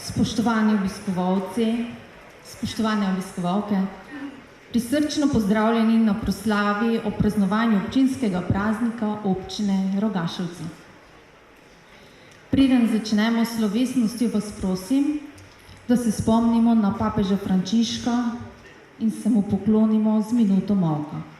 Spoštovani obiskovalci, spoštovane obiskovalke, prisrčno pozdravljeni na proslavi o praznovanju občinskega praznika občine Rogaševci. Preden začnemo s slovesnostjo, vas prosim, da se spomnimo na papeža Frančiška in se mu poklonimo z minuto molka.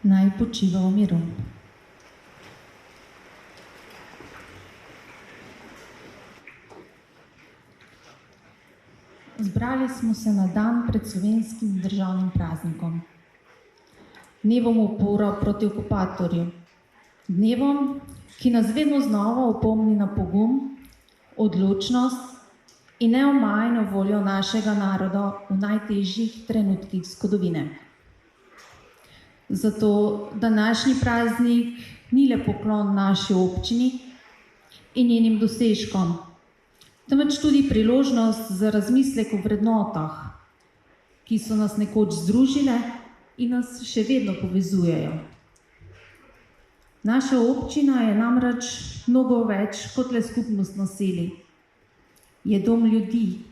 Naj počiva v miru. Zbrali smo se na dan pred slovenskim državnim praznikom, dnevom upora proti okupatorju, dnevom, ki nas vedno znova opomni na pogum, odločnost in neomajno voljo našega naroda v najtežjih trenutkih zgodovine. Zato današnji praznik ni le poklon naši občini in njenim dosežkom, temveč tudi priložnost za razmislek o vrednotah, ki so nas nekoč združile in nas še vedno povezujejo. Naša občina je namreč mnogo več kot le skupnost naselij. Je dom ljudi,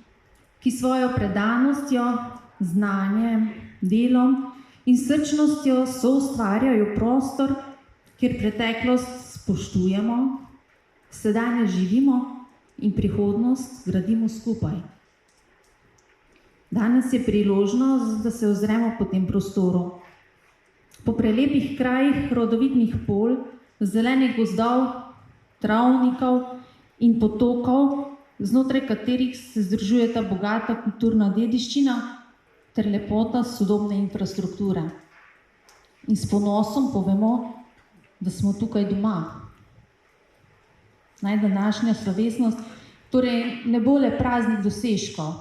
ki svojo predanostjo, znanjem, delom in srčnostjo soustvarjajo prostor, kjer preteklost spoštujemo, sedanje živimo in prihodnost gradimo skupaj. Danes je priložnost, da se ozremo po tem prostoru. Po prelepih krajih rodovitnih polj, zelenih gozdov, travnikov in potokov, znotraj katerih se združujeta bogata kulturna dediščina ter lepota sodobne infrastrukture. In s ponosom povemo, da smo tukaj doma. Naj današnja slovesnost torej ne bo le praznik dosežkov,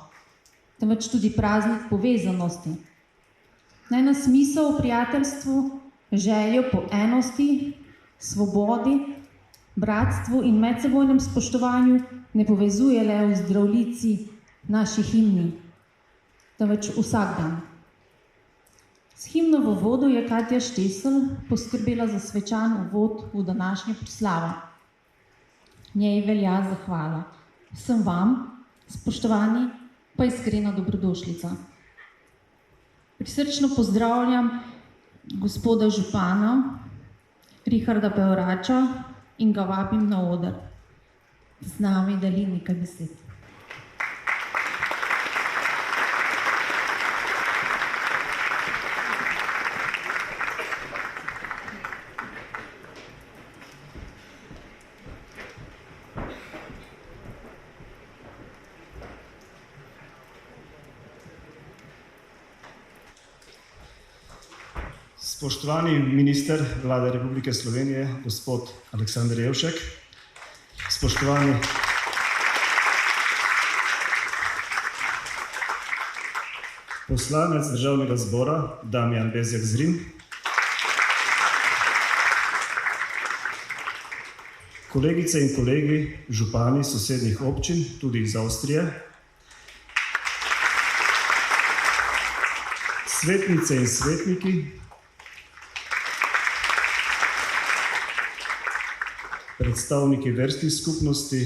temveč tudi praznik povezanosti. Naj nas misel o prijateljstvu, željo po enosti, svobodi, bratstvu in medsebojnem spoštovanju ne povezuje le v zdravljici naših himni, temveč vsak dan. S himno v uvodu je Katja Štesl poskrbela za svečan uvod v današnjo proslavo. Njej velja zahvala. Vsem vam, spoštovani, pa iskrena dobrodošlica. Prisrčno pozdravljam gospoda župana Richarda Peorača in ga vabim na oder. Z nami deli nekaj besed. Spoštovani minister Vlade Republike Slovenije, gospod Aleksander Jevšek, spoštovani poslanec Državnega zbora Damijan Bezjak Zrim, kolegice in kolegi, župani sosednjih občin, tudi iz Avstrije, svetnice in svetniki, predstavniki verskih skupnosti,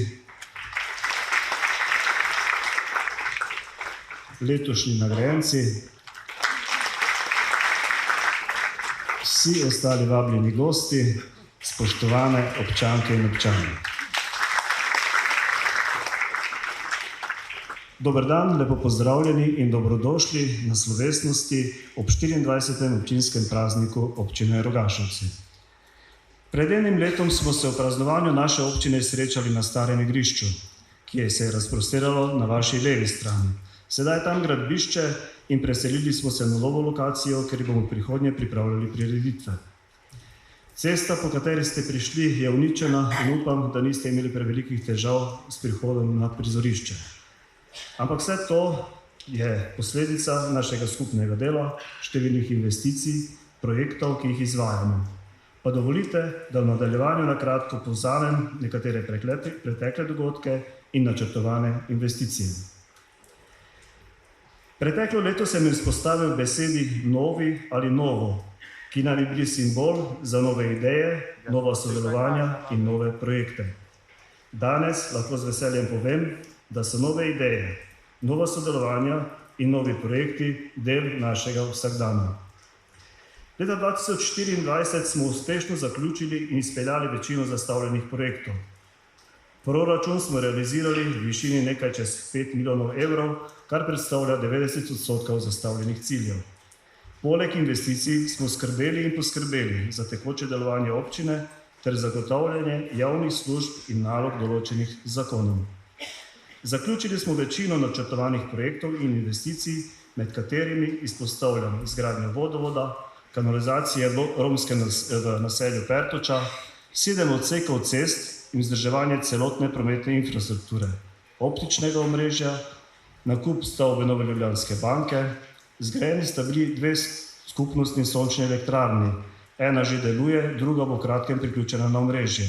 letošnji nagrajenci, vsi ostali vabljeni gosti, spoštovane občanke in občani. Dober dan, lepo pozdravljeni in dobrodošli na slovesnosti ob 24. občinskem prazniku občine Rogaševci. Pred enim letom smo se v praznovanju naše občine srečali na starem igrišču, ki se je razprostiralo na vaši levi strani. Sedaj je tam gradbišče in preselili smo se na novo lokacijo, ker bomo v prihodnje pripravljali prireditve. Cesta, po kateri ste prišli, je uničena in upam, da niste imeli prevelikih težav s prihodom na prizorišče. Ampak vse to je posledica našega skupnega dela, številnih investicij, projektov, ki jih izvajamo. Pa dovolite, da v nadaljevanju na kratko povzamem nekatere pretekle dogodke in načrtovane investicije. Preteklo leto sem izpostavil besedi novi ali novo, ki naj bi bili simbol za nove ideje, nova sodelovanja in nove projekte. Danes lahko z veseljem povem, da so nove ideje, nova sodelovanja in novi projekti del našega vsakdana. Leta 2024 smo uspešno zaključili in izpeljali večino zastavljenih projektov. Proračun smo realizirali v višini nekaj čez 5 milijonov evrov, kar predstavlja 90% zastavljenih ciljev. Poleg investicij smo skrbeli in poskrbeli za tekoče delovanje občine ter zagotavljanje javnih služb in nalog določenih z zakonom. Zaključili smo večino načrtovanih projektov in investicij, med katerimi izpostavljamo izgradnjo vodovoda, kanalizacije romske naselju Pertoča, 7 odsekov cest in vzdrževanje celotne prometne infrastrukture, optičnega omrežja, nakup stavbe Nove Ljubljanske banke, zgrajeni sta bili 2 skupnostni sončni elektrarni, ena že deluje, druga bo v kratkem priključena na omrežje,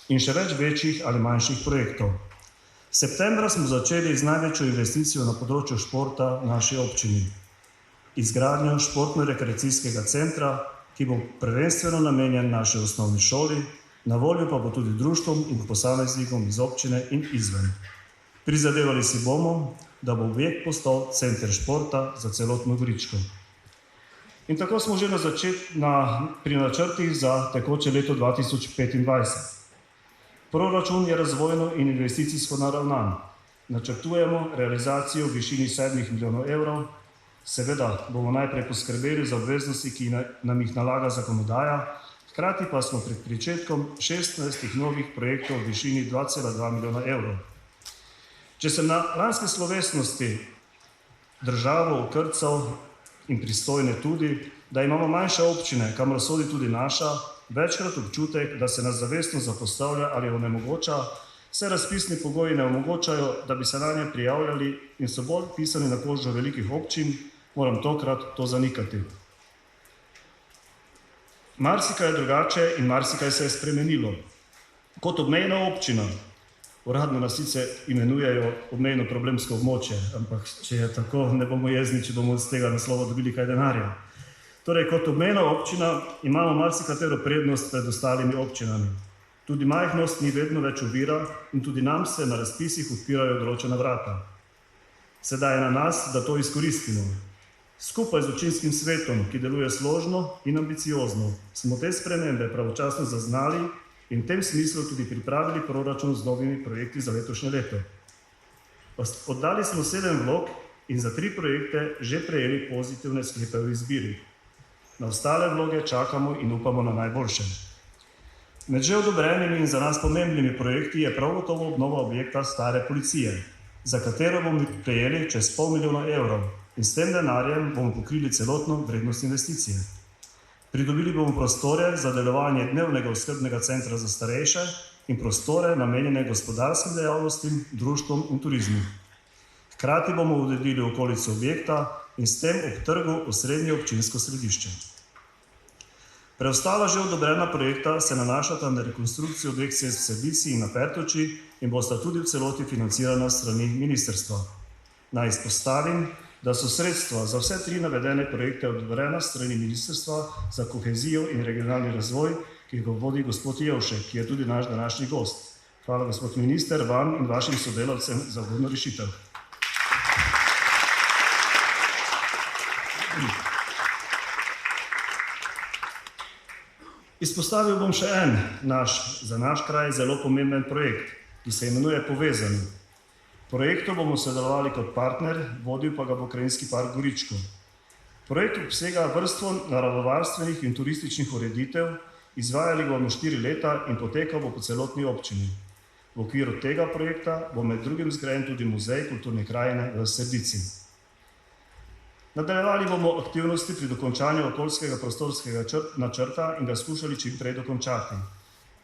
in še več večjih ali manjših projektov. Septembra smo začeli z največjo investicijo na področju športa v naši občini. Izgradnjo športno-rekreacijskega centra, ki bo prvenstveno namenjen naši osnovni šoli, na voljo pa bo tudi društvom in posameznikom iz občine in izven. Prizadevali si bomo, da bo objekt postal center športa za celotno Goričko. In tako smo že pri načrtih za tekoče leto 2025. Proračun je razvojno in investicijsko naravnan. Načrtujemo realizacijo v višini 7 milijonov evrov. Seveda bomo najprej poskrbeli za obveznosti, ki nam jih nalaga zakonodaja, hkrati pa smo pred pričetkom 16 novih projektov v višini 2,2 milijona evrov. Če sem na lanske slovesnosti državo okrcal in pristojne tudi, da imamo manjše občine, kamor sodi tudi naša, večkrat občutek, da se nas zavestno zapostavlja ali onemogoča, saj razpisni pogoji ne omogočajo, da bi se nanje prijavljali in so bolj pisani na kožo velikih občin, moram tokrat to zanikati. Marsikaj je drugače in marsikaj se je spremenilo. Kot obmejna občina, uradno nas sicer imenujejo obmejno problemsko območje, ampak če je tako, ne bomo jezni, če bomo z tega naslova dobili kaj denarja. Torej, kot obmejna občina imamo marsikatero prednost pred ostalimi občinami. Tudi majhnost ni vedno več ovira in tudi nam se na razpisih odpirajo določena vrata. Sedaj je na nas, da to izkoristimo. Skupaj z občinskim svetom, ki deluje složno in ambiciozno, smo te spremembe pravočasno zaznali in v tem smislu tudi pripravili proračun z novimi projekti za letošnje leto. Oddali smo 7 vlog in za 3 projekte že prejeli pozitivne sklepe o izbiri. Na ostale vloge čakamo in upamo na najboljše. Med že odobrenimi in za nas pomembnimi projekti je prav gotovo obnova objekta stare policije, za katero bomo prejeli čez 500 milijonov evrov in s tem denarjem bomo pokrili celotno vrednost investicije. Pridobili bomo prostore za delovanje dnevnega oskrbnega centra za starejše in prostore namenjene gospodarskim dejavnostim, društvom in turizmu. Hkrati bomo uredili okolico objekta in s tem ob trgu osrednje občinsko središče. Preostala že odobrena projekta se nanašata na rekonstrukcijo dveh cest v Srbici in na Pertoči in bosta tudi v celoti financirana s strani ministrstva. Naj izpostavim, da so sredstva za vse 3 navedene projekte odobrena s strani Ministrstva za kohezijo in regionalni razvoj, ki ga vodi gospod Jevšek, ki je tudi naš današnji gost. Hvala, gospod minister, vam in vašim sodelavcem za ugodno rešitev. Izpostavil bom še za naš kraj zelo pomemben projekt, ki se imenuje Povezani. V projektu bomo sodelovali kot partner, vodil pa ga bo Krajinski park Goričko. Projekt obsega vrsto naravovarstvenih in turističnih ureditev, izvajali bomo 4 leta in potekal bo po celotni občini. V okviru tega projekta bo med drugim zgrajen tudi muzej kulturne krajine v Srbici. Nadaljevali bomo aktivnosti pri dokončanju okoljskega prostorskega načrta in ga skušali čim prej dokončati.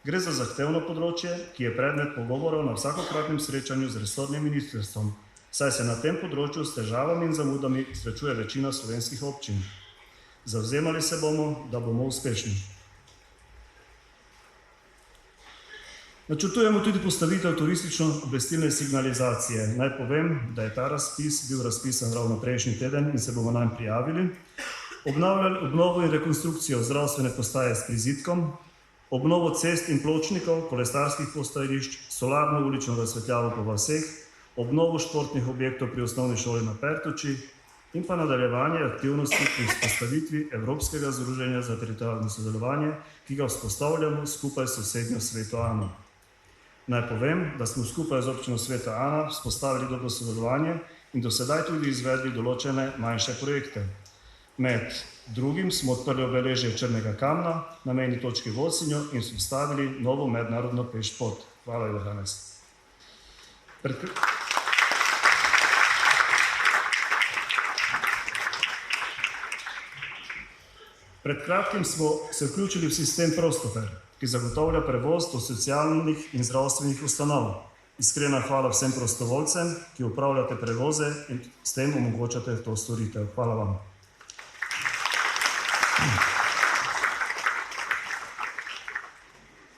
Gre za zahtevno področje, ki je predmet pogovorov na vsakokratnem srečanju z resornim ministrstvom, saj se na tem področju s težavami in zamudami srečuje večina slovenskih občin. Zavzemali se bomo, da bomo uspešni. Načrtujemo tudi postavitev turistično-obvestilne signalizacije. Naj povem, da je ta razpis bil razpisan ravno prejšnji teden in se bomo nanj prijavili. Obnovo in rekonstrukcijo zdravstvene postaje s prizidkom, obnovo cest in pločnikov, kolesarskih postajališč, solarno ulično razsvetljavo po vaseh, obnovo športnih objektov pri osnovni šoli na Pertuči in pa nadaljevanje aktivnosti pri vzpostavitvi Evropskega združenja za teritorialno sodelovanje, ki ga vzpostavljamo skupaj s sosednjo Sveto Ano. Naj povem, da smo skupaj z občino Sveta Ana vzpostavili dobro sodelovanje in do sedaj tudi izvedli določene manjše projekte. Med drugim smo odprli obeležje Črnega kamna na mejni točki Vocinjo in vzpostavili novo mednarodno pešpot. Hvala, Johannes. Pred kratkim smo se vključili v sistem Prostofer, ki zagotavlja prevoz do socialnih in zdravstvenih ustanov. Iskrena hvala vsem prostovoljcem, ki upravljate prevoze in s tem omogočate to storitev. Hvala vam.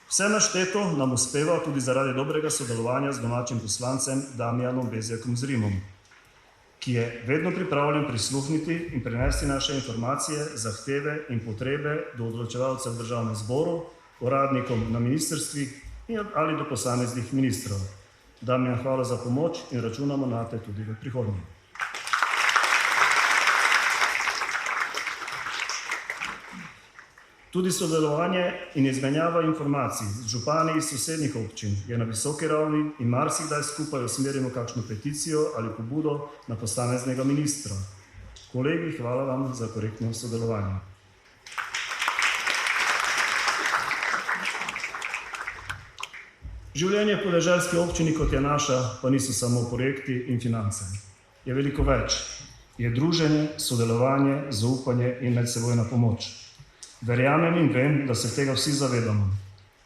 Vse našteto nam uspeva tudi zaradi dobrega sodelovanja z domačim poslancem Damijanom Bezjakom Zrimom, ki je vedno pripravljen prisluhniti in prenesti naše informacije, zahteve in potrebe do odločevalcev v državnem zboru, uradnikom na ministrstvih ali do posameznih ministrov. Damijan, hvala za pomoč in računamo na te tudi v prihodnje. Tudi sodelovanje in izmenjava informacij z župani iz sosednjih občin je na visoki ravni in marsikdaj skupaj usmerimo kakšno peticijo ali pobudo na posameznega ministra. Kolegi, hvala vam za korektno sodelovanje. Življenje v podeželski občini, kot je naša, pa niso samo projekti in finance. Je veliko več. Je druženje, sodelovanje, zaupanje in medsebojna pomoč. Verjamem in vem, da se tega vsi zavedamo.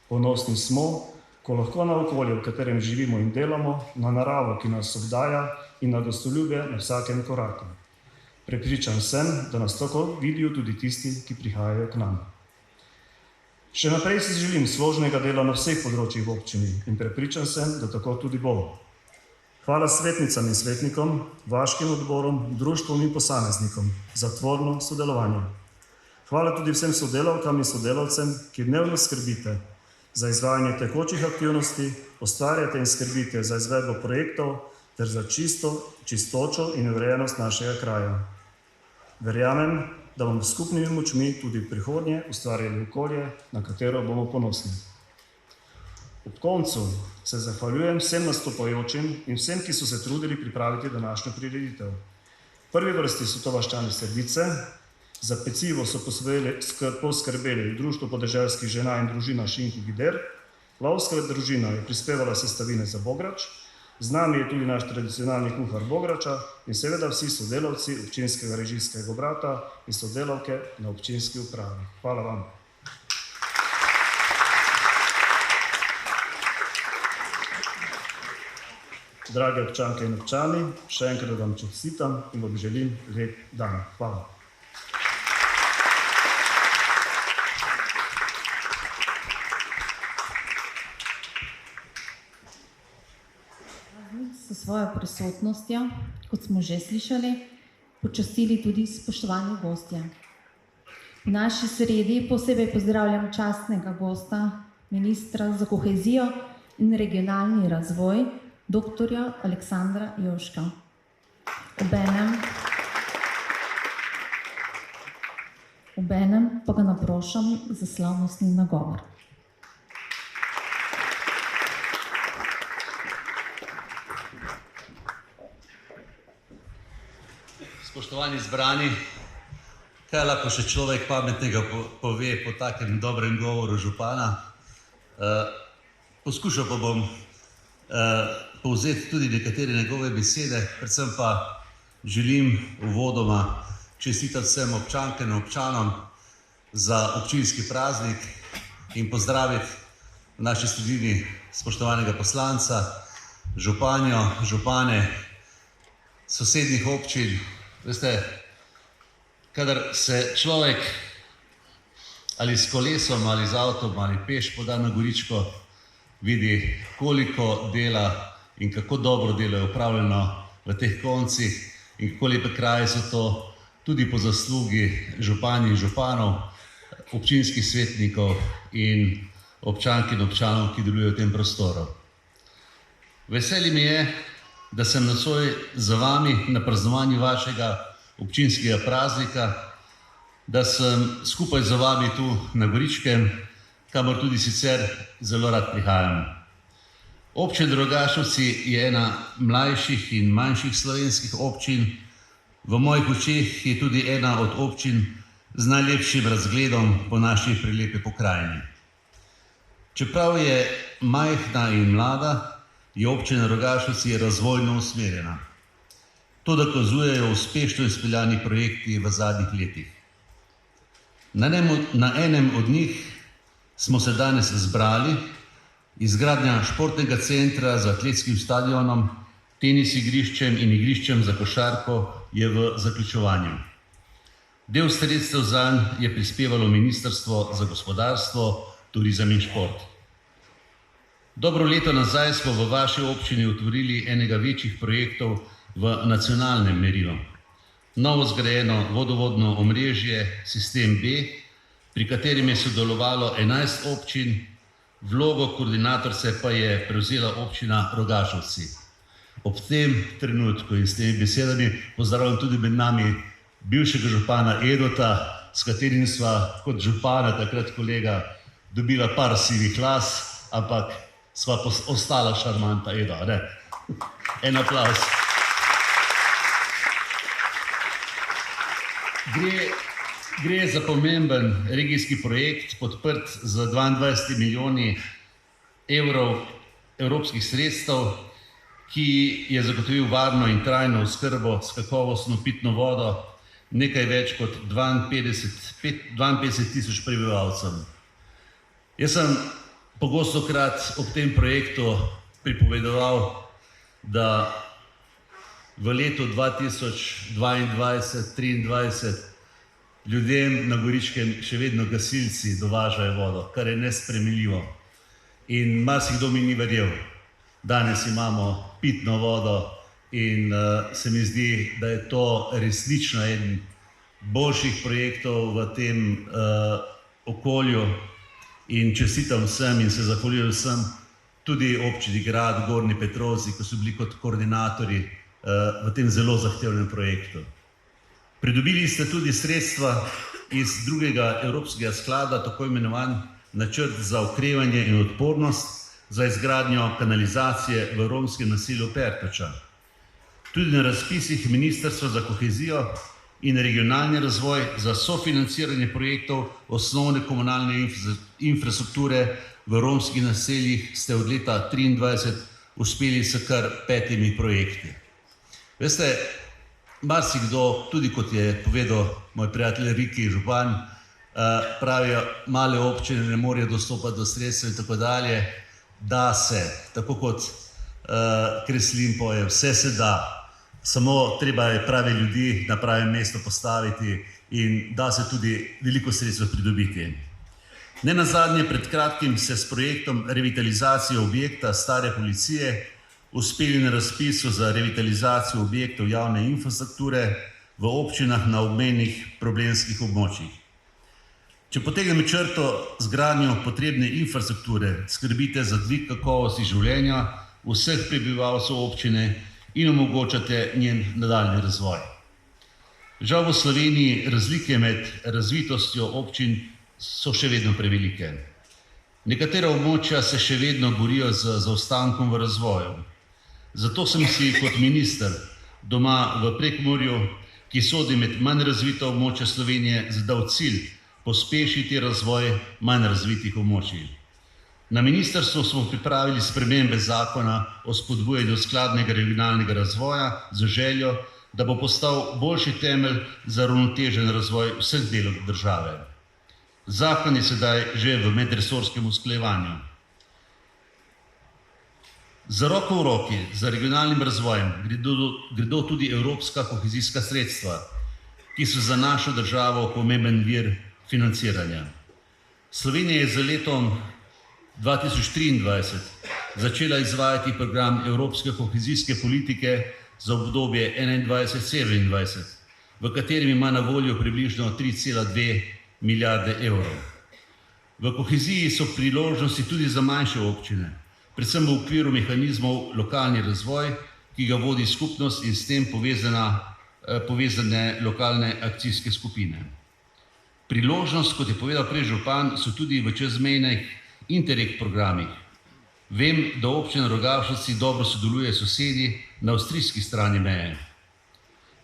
Ponosni smo, ko lahko na okolje, v katerem živimo in delamo, na naravo, ki nas obdaja in na gostoljubje na vsakem koraku. Prepričan sem, da nas tako vidijo tudi tisti, ki prihajajo k nam. Še naprej si želim složnega dela na vseh področjih v občini in prepričan sem, da tako tudi bo. Hvala svetnicam in svetnikom, vaškim odborom, društvom in posameznikom za tvorno sodelovanje. Hvala tudi vsem sodelavkam in sodelavcem, ki dnevno skrbite za izvajanje tekočih aktivnosti, ustvarjate in skrbite za izvedbo projektov ter za čistočo in urejenost našega kraja. Verjamem, da bomo s skupnimi močmi tudi v prihodnje ustvarjali okolje, na katero bomo ponosni. Ob koncu se zahvaljujem vsem nastopajočim in vsem, ki so se trudili pripraviti današnjo prireditev. V prvi vrsti so to vaščani Srbice, za pecivo so poskrbeli Društvo podeželskih žena in družina Šinki Gider, lovska družina je prispevala sestavine za bograč, z nami je tudi naš tradicionalni kuhar bograča in seveda vsi sodelavci občinskega režijskega obrata in sodelavke na občinski upravi. Hvala vam. Drage občanke in občani, še enkrat vam čestitam in vam želim lep dan. Hvala. S svojo prisotnostjo, kot smo že slišali, počastili tudi spoštovani gostje. V naši sredi posebej pozdravljam častnega gosta, ministra za kohezijo in regionalni razvoj, dr. Aleksandra Jovška. Obenem pa ga naprošam za slavnostni nagovor. Spoštovani zbrani, kaj lahko še človek pametnega pove po takem dobrem govoru župana. Poskušal pa bom povzeti tudi nekatere njegove besede, predvsem pa želim uvodoma čestitati vsem občankam in občanom za občinski praznik in pozdraviti v naši sredini spoštovanega poslanca, županjo, župane sosednjih občin. Veste, kadar se človek ali s kolesom, ali z avtom, ali peš poda na Goričko, vidi, koliko dela in kako dobro delo je upravljeno v teh koncih in kako lepe kraje so to, tudi po zaslugi županj in županov, občinskih svetnikov in občank in občanov, ki delujejo v tem prostoru. Veseli mi je, da sem nocoj za vami na praznovanju vašega občinskega praznika, da sem skupaj z vami tu na Goričkem, kamor tudi sicer zelo rad prihajam. Občina Rogašovci je ena mlajših in manjših slovenskih občin. V mojih očeh je tudi ena od občin z najlepšim razgledom po naši prelepi pokrajini. Čeprav je majhna in mlada, je občina Rogašovci razvojno usmerjena. To dokazujejo uspešno izpeljani projekti v zadnjih letih. Na enem od njih smo se danes zbrali, izgradnja športnega centra z atletskim stadionom, tenis igriščem in igriščem za košarko je v zaključovanju. Del sredstev zanj je prispevalo Ministrstvo za gospodarstvo, turizem in šport. Dobro leto nazaj smo v vaši občini otvorili enega večjih projektov v nacionalnem merilu. Novo zgrajeno vodovodno omrežje Sistem B, pri katerem je sodelovalo 11 občin, vlogo koordinatorce pa je prevzela občina Rogašovci. Ob tem trenutku in s temi besedami pozdravljam tudi med nami bivšega župana Edota, s katerim sva kot župana, takrat kolega, dobila par sivih las, ampak sva ostala šarmanta Edo, ne? En aplavz. Gre za pomemben regijski projekt, podprt z 22 milijoni evrov evropskih sredstev, ki je zagotovil varno in trajno oskrbo s kakovostno pitno vodo nekaj več kot 52 tisoč prebivalcem. Jaz sem pogostokrat ob tem projektu pripovedoval, da v letu 2022-2023 ljudem na Goričkem še vedno gasilci dovažajo vodo, kar je nesprejemljivo. In marsikdo mi ni verjel. Danes imamo pitno vodo in se mi zdi, da je to resnično eden boljših projektov v tem okolju. In čestitam vsem in se zahvaljujem vsem, tudi občini Grad, Gornji Petrovci, ki so bili kot koordinatorji v tem zelo zahtevnem projektu. Pridobili ste tudi sredstva iz drugega evropskega sklada, tako imenovan načrt za okrevanje in odpornost za izgradnjo kanalizacije v romskem naselju Pertoča. Tudi na razpisih Ministrstva za kohezijo in regionalni razvoj za sofinanciranje projektov osnovne komunalne infrastrukture v romskih naseljih ste od leta 2023 uspeli s kar 5 projekti. Veste, marsikdo, tudi kot je povedal moj prijatelj Riki župan, pravijo, male občine ne morejo dostopati do sredstev in tako dalje, da se, tako kot Kreslin poje, vse se da, samo treba je prave ljudi na pravem mestu postaviti in da se tudi veliko sredstev pridobiti. Nenazadnje pred kratkim se s projektom revitalizacije objekta stare policije uspeli na razpisu za revitalizacijo objektov javne infrastrukture v občinah na obmejnih problemskih območjih. Če potegnemo črto z gradnjo potrebne infrastrukture, skrbite za dvig kakovosti življenja vseh prebivalcev občine in omogočate njen nadaljnji razvoj. Žal v Sloveniji razlike med razvitostjo občin so še vedno prevelike. Nekatera območja se še vedno borijo z zaostankom v razvoju. Zato sem si kot minister doma v Prekmurju, ki sodi med manj razvita območja Slovenije, zadal cilj pospešiti razvoj manj razvitih območij. Na ministrstvu smo pripravili spremembe zakona o spodbujanju skladnega regionalnega razvoja z željo, da bo postal boljši temelj za uravnotežen razvoj vseh delov države. Zakon je sedaj že v medresorskem usklajevanju. Z roko v roki za regionalnim razvojem gredo tudi evropska kohezijska sredstva, ki so za našo državo pomemben vir financiranja. Slovenija je z letom 2023 začela izvajati program evropske kohezijske politike za obdobje 2021-2027, v katerem ima na voljo približno 3,2 milijarde evrov. V koheziji so priložnosti tudi za manjše občine, predvsem v okviru mehanizmov lokalni razvoj, ki ga vodi skupnost in s tem povezane lokalne akcijske skupine. Priložnost, kot je povedal prej župan, so tudi v čezmejnih Interreg programih. Vem, da občina Rogašovci dobro sodeluje s sosedi na avstrijski strani meje.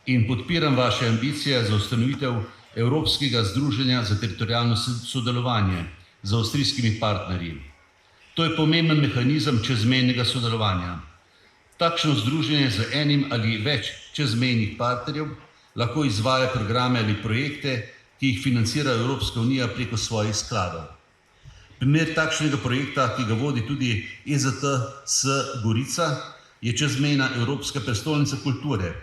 In podpiram vaše ambicije za ustanovitev Evropskega združenja za teritorialno sodelovanje z avstrijskimi partnerji. To je pomemben mehanizem čezmejnega sodelovanja. Takšno združenje z enim ali več čezmejnih partnerjev lahko izvaja programe ali projekte, ki jih financira Evropska unija preko svojih skladov. Primer takšnega projekta, ki ga vodi tudi EZTS Gorica, je čezmejna Evropska prestolnica kulture,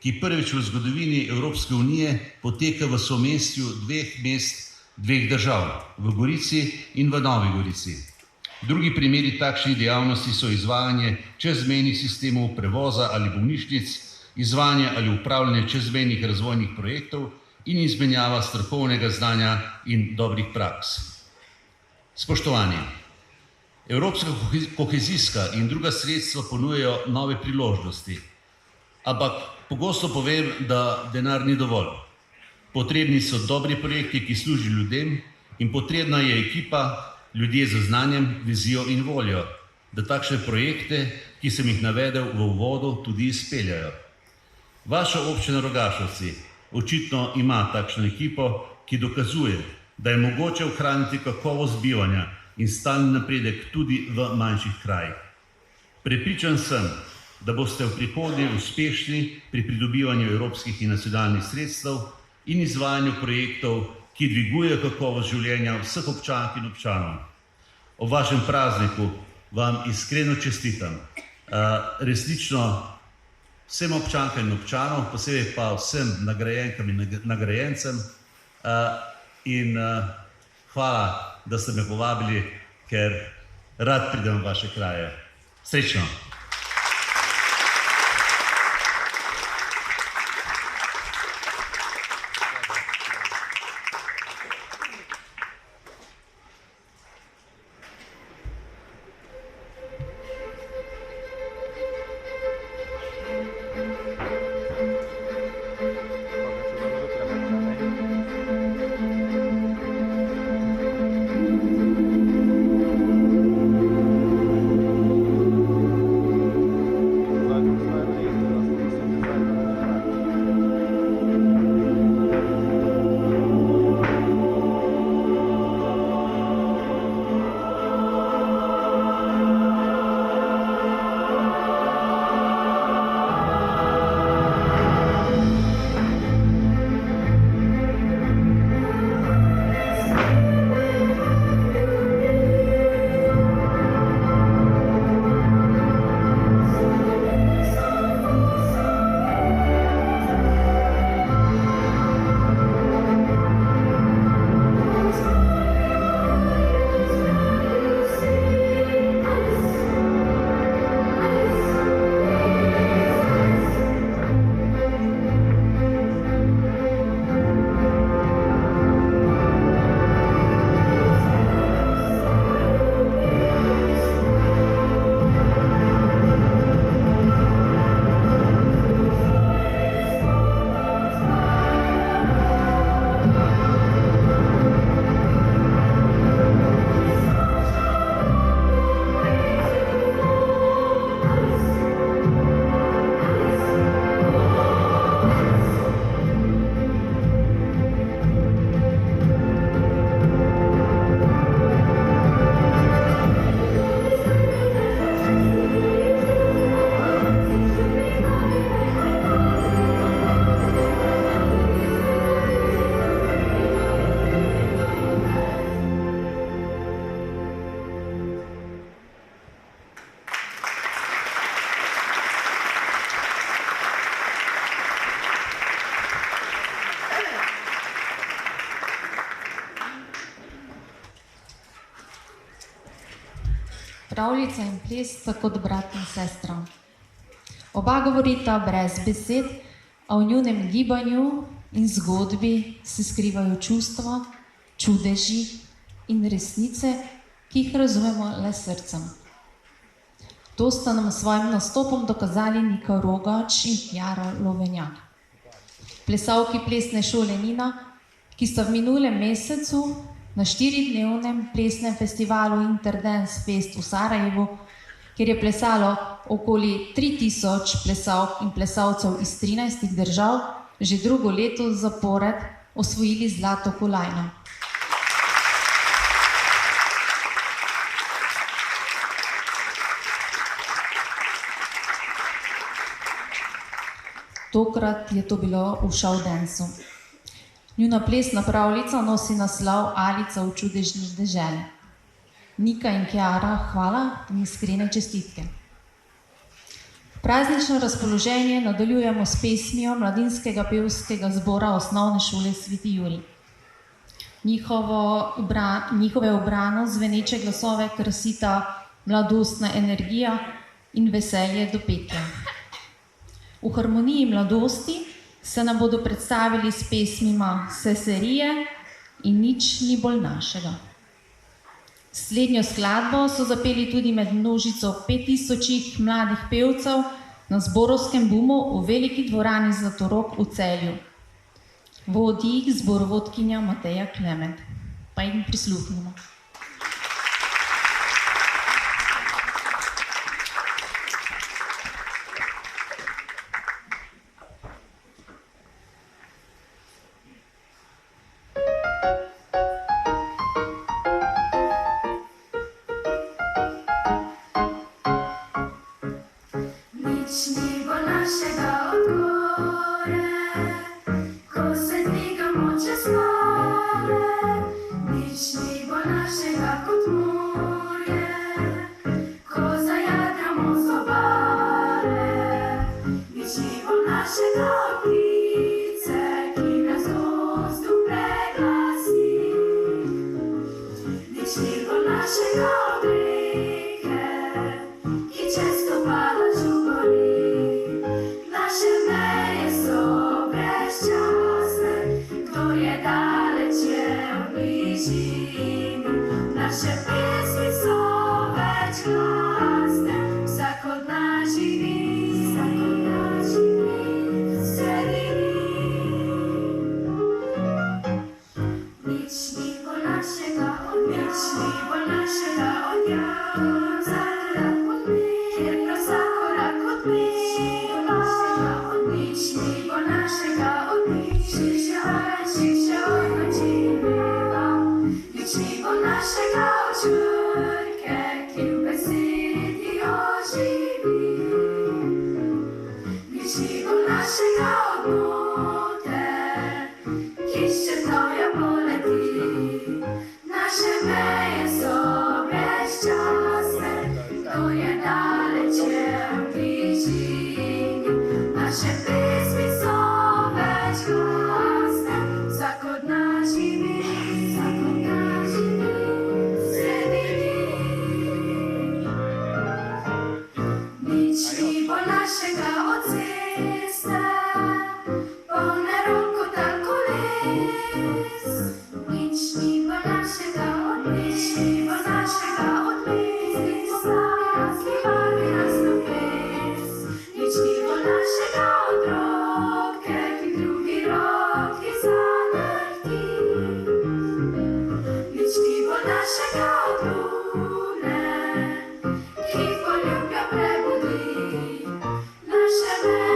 ki prvič v zgodovini Evropske unije poteka v somestju dveh mest, dveh držav, v Gorici in v Novi Gorici. Drugi primeri takšnih dejavnosti so izvajanje čezmejnih sistemov prevoza ali bolnišnic, izvajanje ali upravljanje čezmejnih razvojnih projektov in izmenjava strokovnega znanja in dobrih praks. Spoštovani, evropska kohezijska in druga sredstva ponujajo nove priložnosti, ampak pogosto povem, da denar ni dovolj. Potrebni so dobri projekti, ki služijo ljudem, in potrebna je ekipa, ljudje z znanjem, vizijo in voljo, da takšne projekte, ki sem jih navedel v uvodu, tudi izpeljajo. Vaša občina Rogašovci očitno ima takšno ekipo, ki dokazuje, da je mogoče ohraniti kakovost bivanja in stalni napredek tudi v manjših krajih. Prepričan sem, da boste v prihodnje uspešni pri pridobivanju evropskih in nacionalnih sredstev in izvajanju projektov, ki dvigujejo kakovost življenja vseh občank in občanov. Ob vašem prazniku vam iskreno čestitam. Resnično vsem občankam in občanom, posebej pa vsem nagrajenkam in nagrajencem. In hvala, da ste me povabili, ker rad pridem v vaše kraje. Srečno! Pravljica in ples sta kot brat in sestra. Oba govorita brez besed, a v njunem gibanju in zgodbi se skrivajo čustva, čudeži in resnice, ki jih razumemo le s srcem. To sta nam s svojim nastopom dokazali Nika Rogač in Jara Lovenjak. Plesalki plesne šole Nina, ki sta v minulem mesecu na 4-dnevnem plesnem festivalu Interdance Fest v Sarajevu, kjer je plesalo okoli 3000 plesalk in plesalcev iz 13 držav, že drugo leto zapored osvojili zlato kolajno. Tokrat je to bilo v Showdancu. Njuna plesna pravljica nosi naslov Alica v čudežni deželi. Nika in Kjara, hvala in iskrene čestitke. Praznično razpoloženje nadaljujemo s pesmijo mladinskega pevskega zbora Osnovne šole Sveti Jurij. Njihove ubrano zveneče glasove krasita mladostna energija in veselje do petja. V harmoniji mladosti se nam bodo predstavili s pesmima Seserije in Nič ni bolj našega. Slednjo skladbo so zapeli tudi med množico 5000 mladih pevcev na zborovskem bumu v veliki dvorani Zlatorog v Celju. Vodi jih zborovodkinja Mateja Klement. Pa jim prisluhnimo. Naše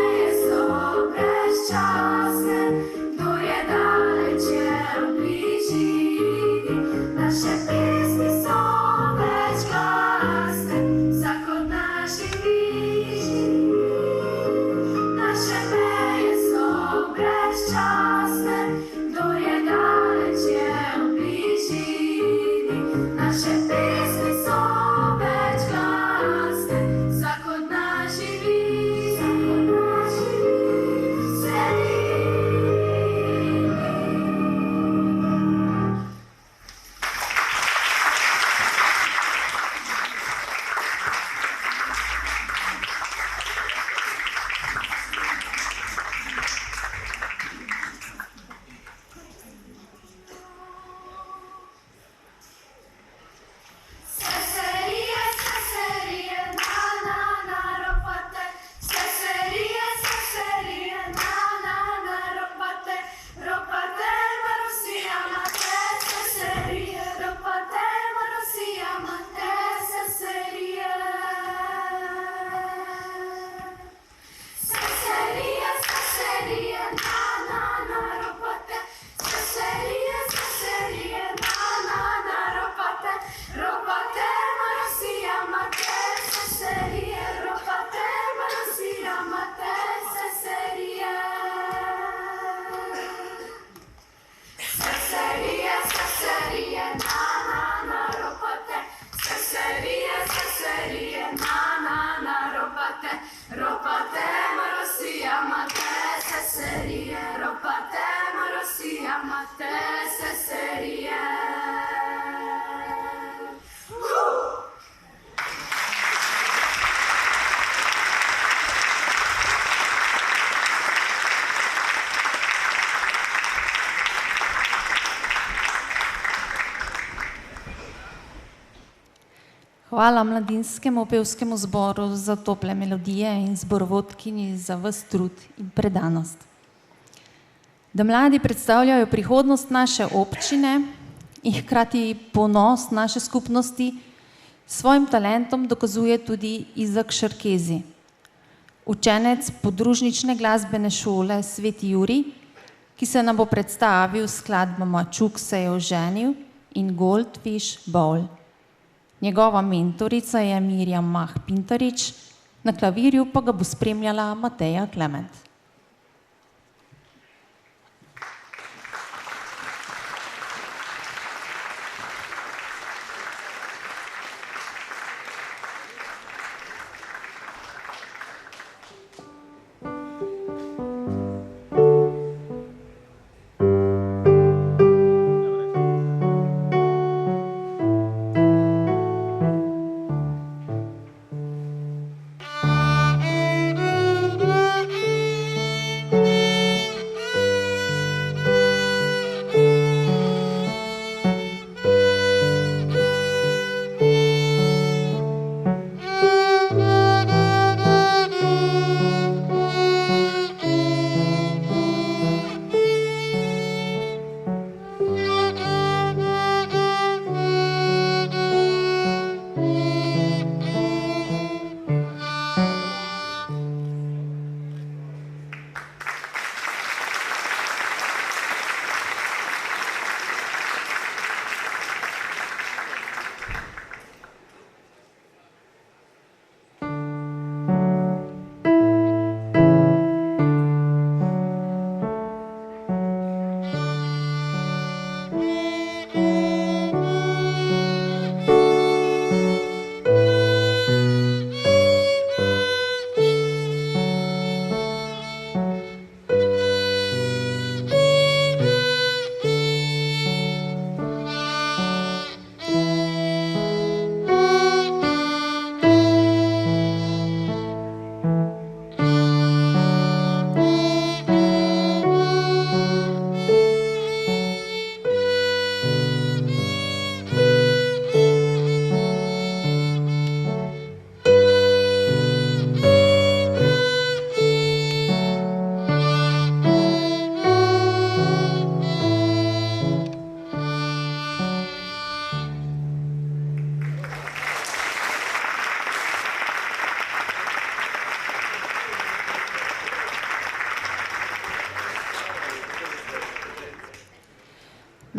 Hvala mladinskemu pevskemu zboru za tople melodije in zborovodkinji za ves trud in predanost. Da mladi predstavljajo prihodnost naše občine in hkrati ponos naše skupnosti, svojim talentom dokazuje tudi Izak Šarkezi, učenec podružnične glasbene šole Sveti Jurij, ki se nam bo predstavil s skladbama Čuk se je oženil in Goldfish Bowl. Njegova mentorica je Mirjam Mah Pintarič, na klavirju pa ga bo spremljala Mateja Klement.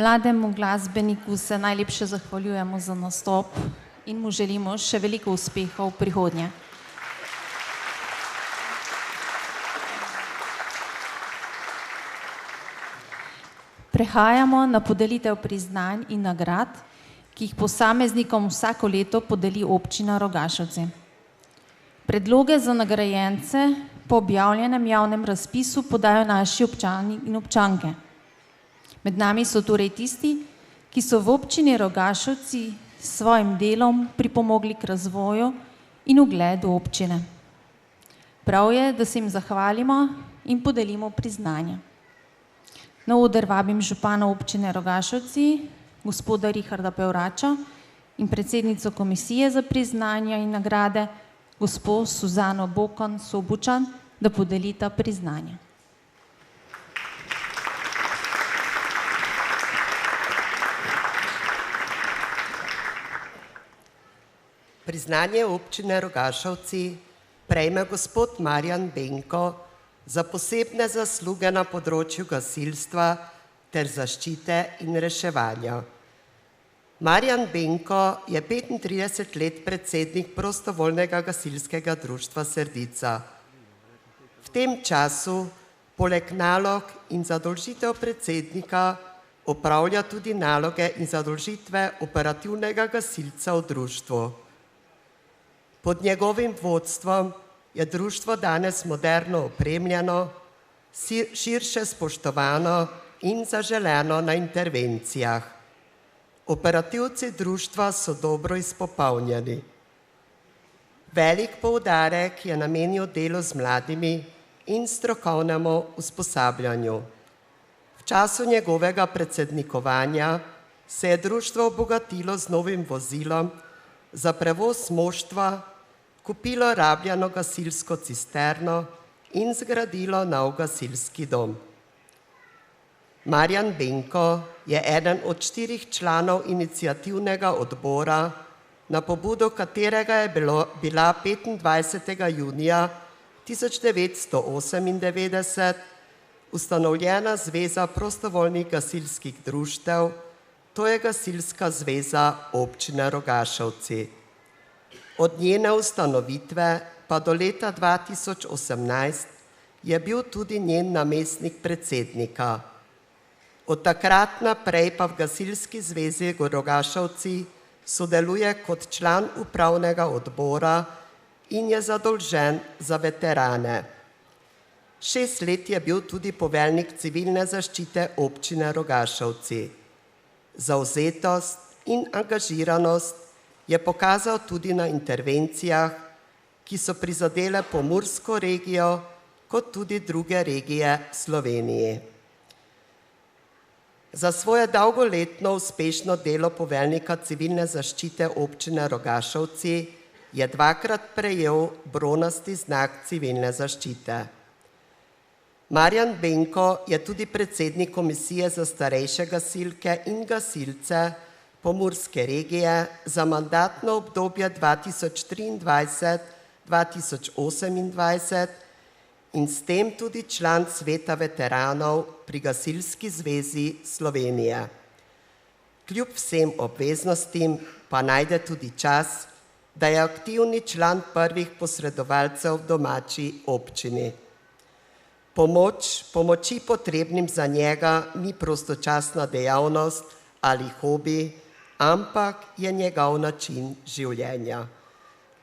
Mlademu glasbeniku se najlepše zahvaljujemo za nastop in mu želimo še veliko uspehov v prihodnje. Prehajamo na podelitev priznanj in nagrad, ki jih posameznikom vsako leto podeli občina Rogašovci. Predloge za nagrajence po objavljenem javnem razpisu podajo naši občani in občanke. Med nami so torej tisti, ki so v občini Rogašovci s svojim delom pripomogli k razvoju in ugledu občine. Prav je, da se jim zahvalimo in podelimo priznanja. Na oder vabim župana občine Rogašovci, gospoda Richarda Pevrača in predsednico komisije za priznanja in nagrade, gospo Suzano Bokan Sobučan, da podelita priznanja. Priznanje občine Rogašovci prejme gospod Marjan Benko za posebne zasluge na področju gasilstva ter zaščite in reševanja. Marjan Benko je 35 let predsednik prostovoljnega gasilskega društva Srdica. V tem času poleg nalog in zadolžitev predsednika opravlja tudi naloge in zadolžitve operativnega gasilca v društvu. Pod njegovim vodstvom je društvo danes moderno opremljeno, širše spoštovano in zaželeno na intervencijah. Operativci društva so dobro izpopolnjeni. Velik poudarek je namenil delu z mladimi in strokovnemu usposabljanju. V času njegovega predsednikovanja se je društvo obogatilo z novim vozilom, za prevoz moštva kupilo rabljeno gasilsko cisterno in zgradilo nov gasilski dom. Marjan Benko je eden od 4 članov iniciativnega odbora, na pobudo katerega je bila 25. junija 1998 ustanovljena Zveza prostovoljnih gasilskih društev, to je Gasilska zveza občine Rogašovci. Od njene ustanovitve pa do leta 2018 je bil tudi njen namestnik predsednika. Od takrat naprej pa v Gasilski zvezi Rogašovci sodeluje kot član upravnega odbora in je zadolžen za veterane. 6 let je bil tudi poveljnik civilne zaščite občine Rogašovci. Zavzetost in angažiranost je pokazal tudi na intervencijah, ki so prizadele Pomursko regijo, kot tudi druge regije Slovenije. Za svoje dolgoletno uspešno delo poveljnika civilne zaščite občine Rogašovci je 2-krat prejel bronasti znak civilne zaščite. Marjan Benko je tudi predsednik Komisije za starejše gasilke in gasilce Pomurske regije za mandatno obdobje 2023-2028 in s tem tudi član Sveta veteranov pri Gasilski zvezi Slovenije. Kljub vsem obveznostim pa najde tudi čas, da je aktivni član prvih posredovalcev v domači občini. Pomoči potrebnim za njega ni prostočasna dejavnost ali hobi, ampak je njegov način življenja.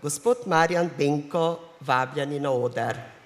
Gospod Marjan Benko, vabljeni na oder.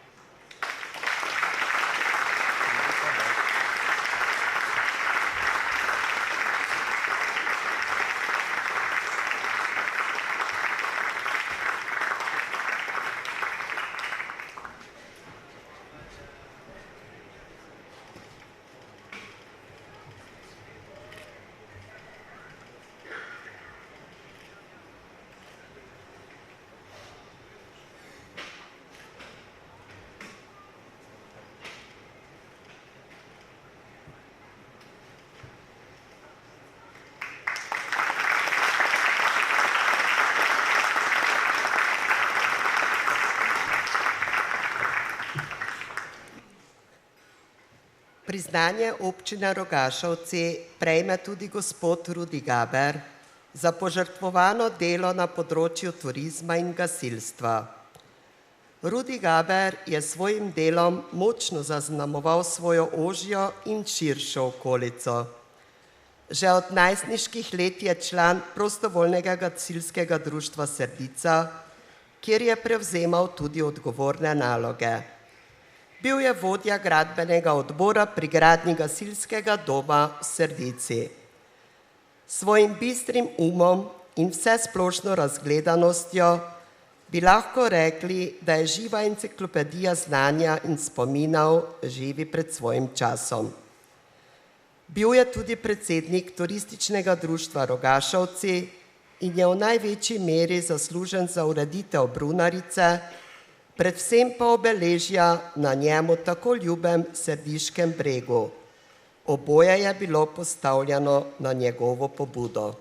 Priznanje občine Rogašovci prejme tudi gospod Rudi Gaber za požrtvovano delo na področju turizma in gasilstva. Rudi Gaber je s svojim delom močno zaznamoval svojo ožjo in širšo okolico. Že od najstniških let je član prostovoljnega gasilskega društva Srdica, kjer je prevzemal tudi odgovorne naloge. Bil je vodja gradbenega odbora pri gradnji gasilskega doma v Srdici. Svojim bistrim umom in vsesplošno razgledanostjo bi lahko rekli, da je živa enciklopedija znanja in spominov živi pred svojim časom. Bil je tudi predsednik Turističnega društva Rogašovci in je v največji meri zaslužen za ureditev Brunarice, predvsem pa obeležja na njemu tako ljubem Srdiškem bregu. Oboje je bilo postavljeno na njegovo pobudo.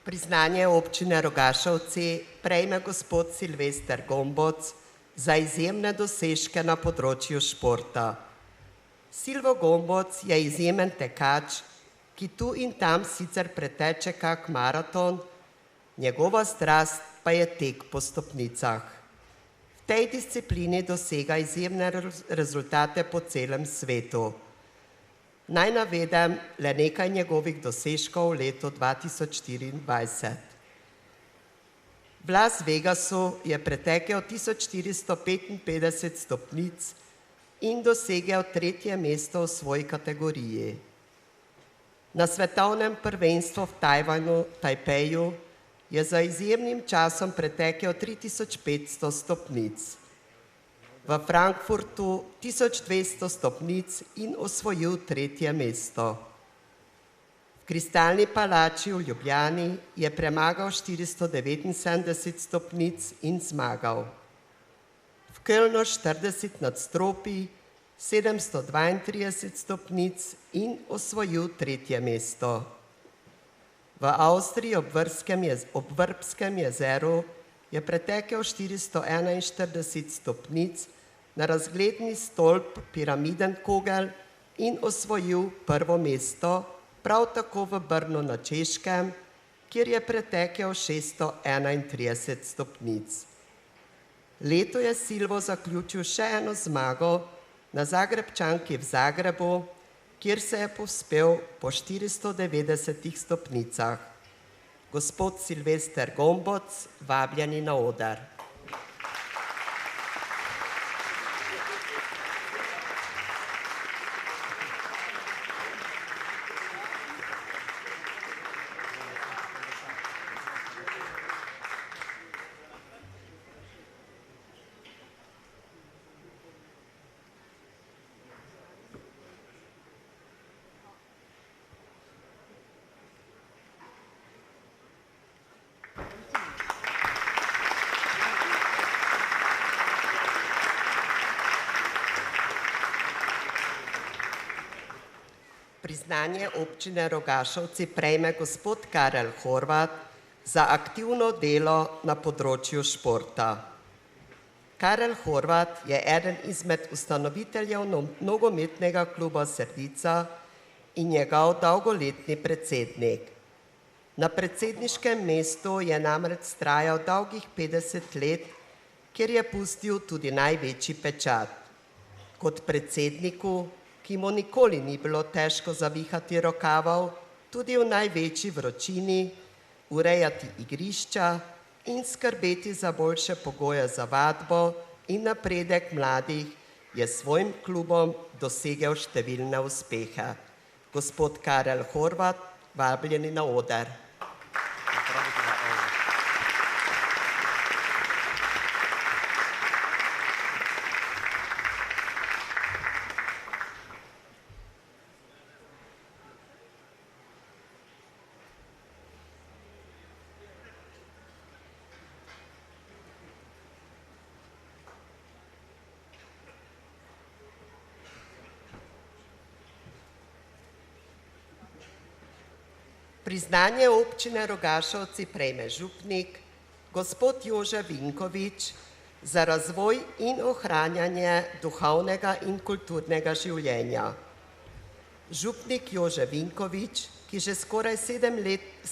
Priznanje občine Rogašovci prejme gospod Silvester Gomboc za izjemne dosežke na področju športa. Silvo Gomboc je izjemen tekač, ki tu in tam sicer preteče kak maraton, njegova strast pa je tek po stopnicah. V tej disciplini dosega izjemne rezultate po celem svetu. Naj navedem le nekaj njegovih dosežkov v letu 2024. V Las Vegasu je pretekel 1455 stopnic in dosegel 3. mesto v svoji kategoriji. Na svetovnem prvenstvu v Tajpeju je za izjemnim časom pretekel 3500 stopnic. V Frankfurtu 1200 stopnic in osvojil 3. mesto. V Kristalni palači v Ljubljani je premagal 479 stopnic in zmagal. V Kölnu 40 nadstropij, 732 stopnic in osvojil 3. mesto. V Avstriji ob Vrbskem jezeru je pretekel 441 stopnic na razgledni stolp Piramidenkogel in osvojil 1. mesto, prav tako v Brnu na Češkem, kjer je pretekel 631 stopnic. Leto je Silvo zaključil še eno zmago na Zagrebčanki v Zagrebu, kjer se je povzpel po 490 stopnicah. Gospod Silvester Gomboc, vabljeni na oder. Priznanje občine Rogašovci prejme gospod Karel Horvat za aktivno delo na področju športa. Karel Horvat je eden izmed ustanoviteljev nogometnega kluba Srdica in njegov dolgoletni predsednik. Na predsedniškem mestu je namreč vztrajal dolgih 50 let, kjer je pustil tudi največji pečat. Kot predsedniku, ki mu nikoli ni bilo težko zavihati rokavov, tudi v največji vročini, urejati igrišča in skrbeti za boljše pogoje za vadbo in napredek mladih, je s svojim klubom dosegel številne uspehe. Gospod Karel Horvat, vabljeni na oder. Priznanje občine Rogašovci prejme župnik, gospod Jože Vinkovič, za razvoj in ohranjanje duhovnega in kulturnega življenja. Župnik Jože Vinkovič, ki že skoraj 37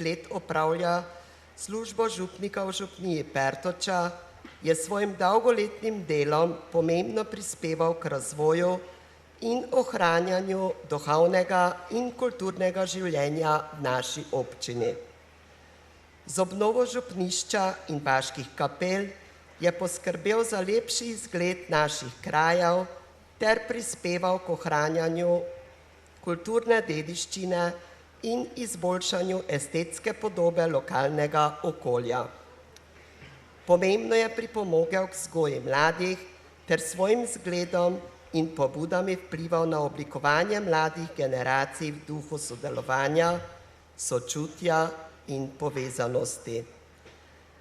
let opravlja službo župnika v župniji Pertoča, je svojim dolgoletnim delom pomembno prispeval k razvoju in ohranjanju duhovnega in kulturnega življenja v naši občini. Z obnovo župnišča in vaških kapel je poskrbel za lepši izgled naših krajev ter prispeval k ohranjanju kulturne dediščine in izboljšanju estetske podobe lokalnega okolja. Pomembno je pripomogel k vzgoji mladih ter svojim zgledom in pobudami vplival na oblikovanje mladih generacij v duhu sodelovanja, sočutja in povezanosti.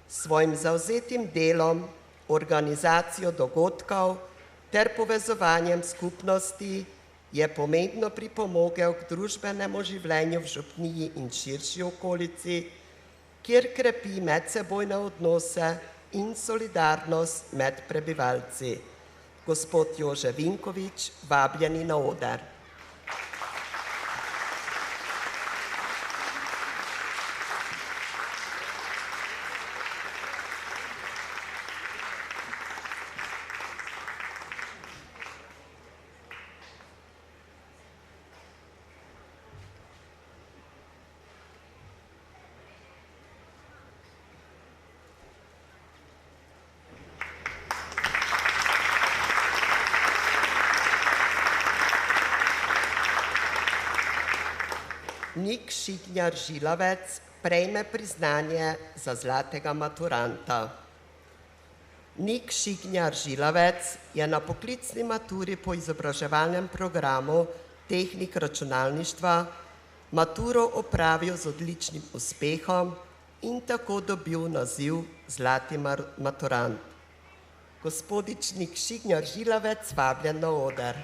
S svojim zavzetim delom, organizacijo dogodkov ter povezovanjem skupnosti je pomembno pripomogel k družbenemu življenju v župniji in širši okolici, kjer krepi medsebojne odnose in solidarnost med prebivalci. Gospod Jože Vinkovič, vabljeni na oder. Nik Šignar Žilavec prejme priznanje za zlatega maturanta. Nik Šignar Žilavec je na poklicni maturi po izobraževalnem programu tehnik računalništva maturo opravil z odličnim uspehom in tako dobil naziv zlati maturant. Gospodič Nik Šignar Žilavec, vabljen na oder.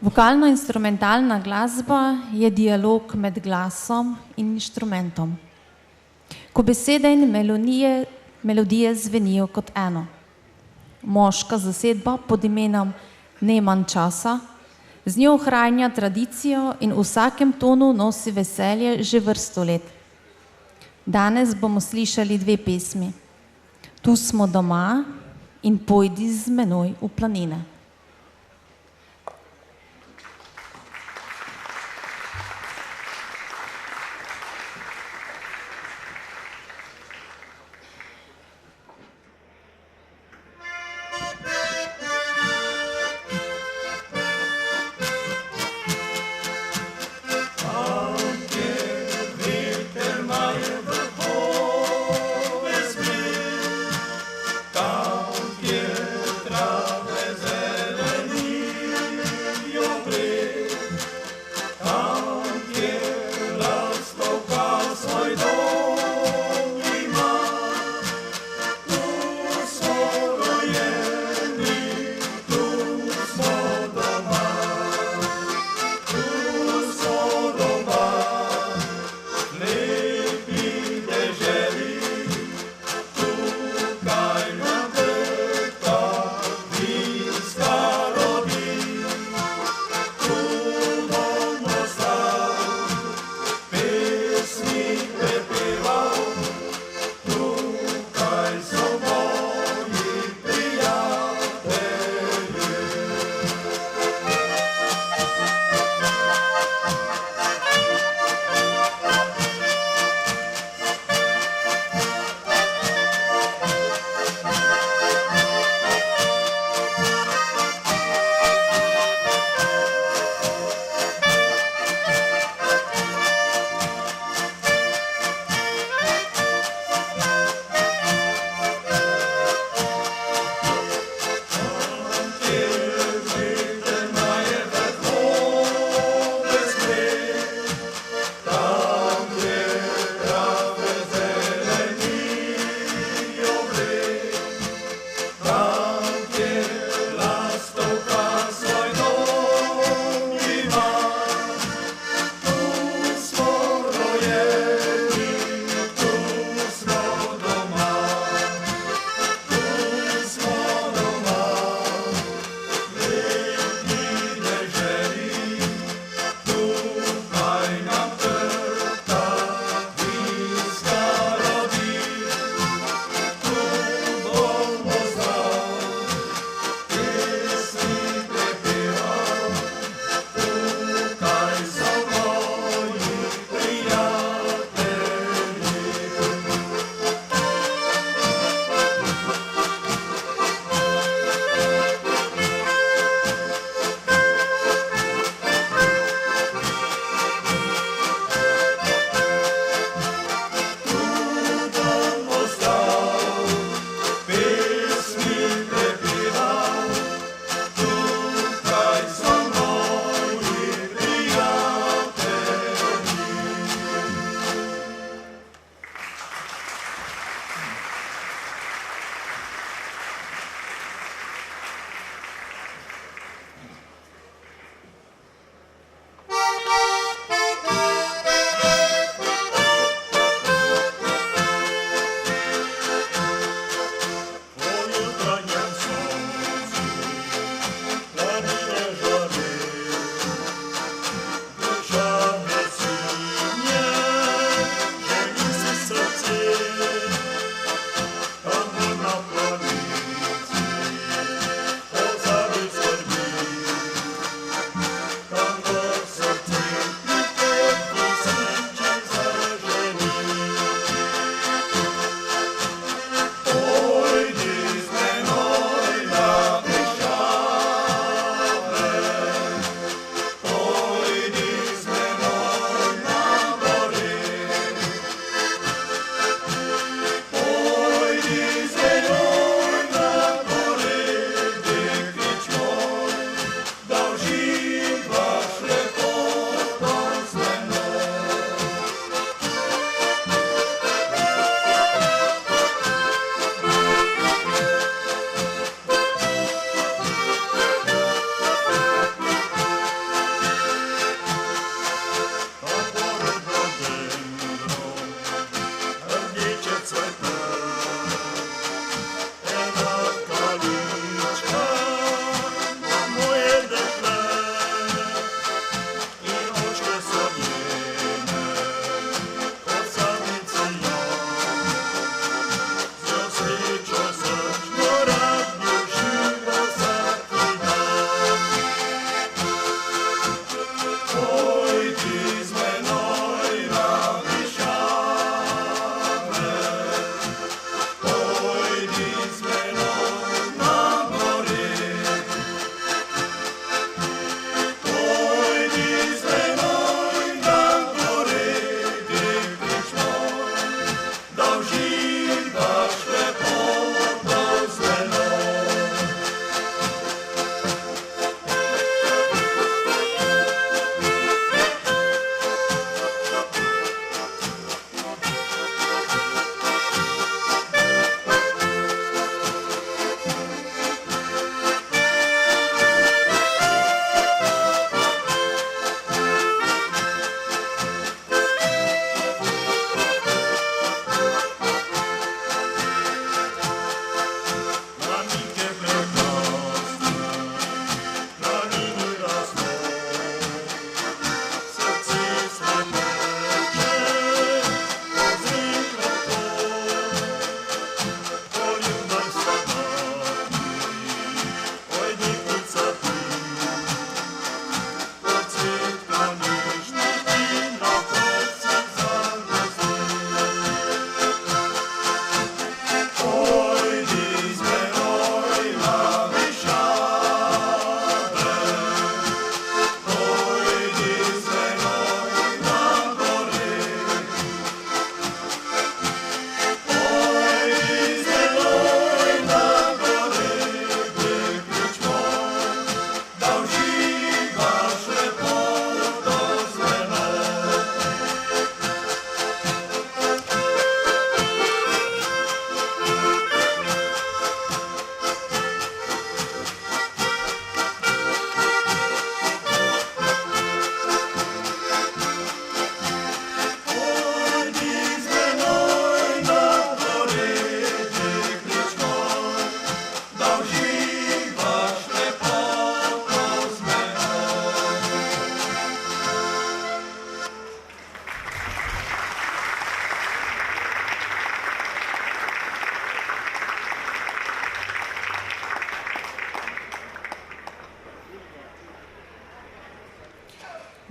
Vokalno-instrumentalna glasba je dialog med glasom in inštrumentom, ko besede in melodije zvenijo kot eno. Moška zasedba pod imenom Neman časa z njo ohranja tradicijo in v vsakem tonu nosi veselje že vrsto let. Danes bomo slišali dve pesmi: Tu smo doma in Pojdi z menoj v planine. Tam, gdzie trawę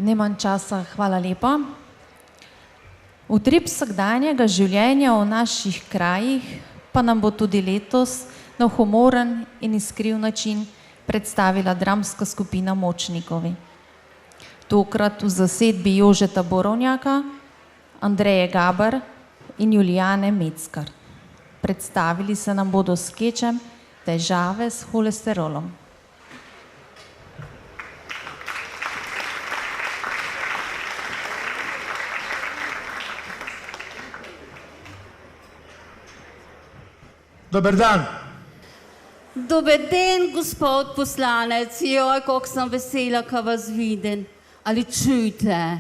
Nimam časa, hvala lepa. Utrip vsakdanjega življenja v naših krajih pa nam bo tudi letos na humoren in iskriv način predstavila dramska skupina Močnikovi. Tokrat v zasedbi Jožeta Borovnjaka, Andreje Gaber in Julijane Meckar. Predstavili se nam bodo s skečem Težave s holesterolom. Dober dan. Dober dan, gospod poslanec. Joj, koliko sem vesela, ko vas vidim. Ali čujte?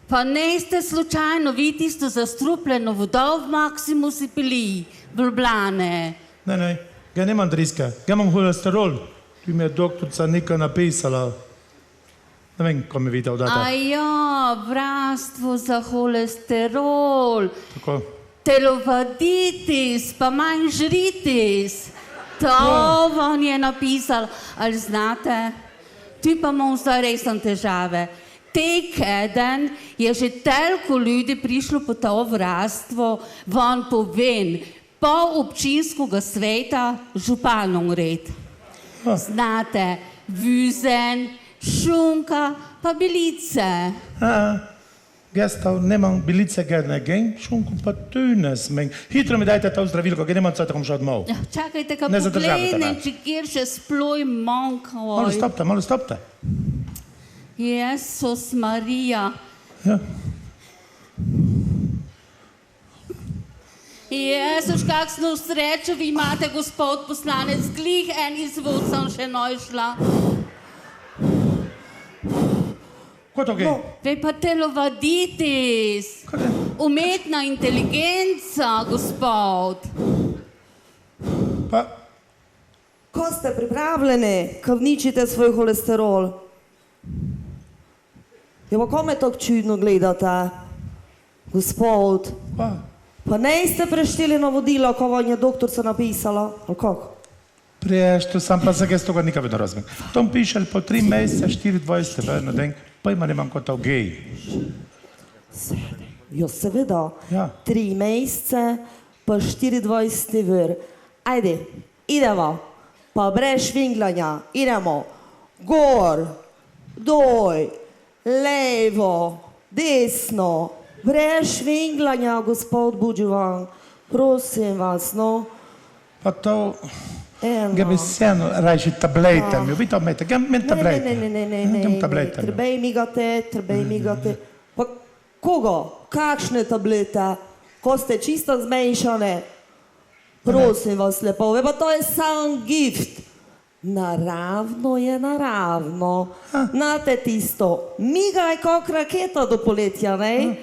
Pa ne ste slučajno vi tisto zastrupljeno vodo v Maximusi pili, v Ljubljane? Ne, ja nemam driska, ja imam holesterol. Tu mi je doktorica Nika napisala. Ne vem, ko mi videl data. A ja, vrstvo za holesterol. Tako. Telovaditis, pa manžritis. To vam je napisal. Ali znate? Tu pa imam zdaj resne težave. Teden je že toliko ljudi prišlo po to vrstvo, vam povem, po občinskega sveta županom red. Znate, Vüzen, Šunka, pa Bilice. Gestav nemam Bilice gerne gen, Šunku pa Tünes meng. Hitro mi dajte to zdravilko, ker nemam cajt, še odmov. Čakajte, ka Ne zadržavajte pogledam, me. če kjer še sploj manjkalo. Malo stopte. Jezus Marija. Ja. Jezus, kakšno srečo vi imate, gospod poslanec, glih en izvod sem še našla. Ko to gej? Vej pa telovaditis, umetna inteligenca, gospod. Pa, Ko ste pripravljeni, ko uničite svoj holesterol? Ja, pa kome tako čudno gledate, gospod? Pa ne ste prešteli navodila, ko vam je doktorica napisala, ali kako? Prešto sam pa se jaz toga nikad ne razumem. Tom piše po 3 mesece, 24 v den, pa ima nemam kot to gej. Ja, seveda. Ja. 3 mesece, pa 24 vir. Ajde, idemo. Pa brez švinglanja. Idemo. Gor, dol, levo, desno. Brez švinglanja, gospod Budživan. Prosim vas, no. Pa to, Eno. ga bi vseeno rajši tablete, mi vi to imate, ga meni tablete. Ne. Trebej migate. Pa koga? Kakšne tablete? Ko ste čisto zmešane? Prosim vas lepo, pa to je sam gift. Naravno je naravno. Znate tisto, migaj kak raketa do poletja, ne?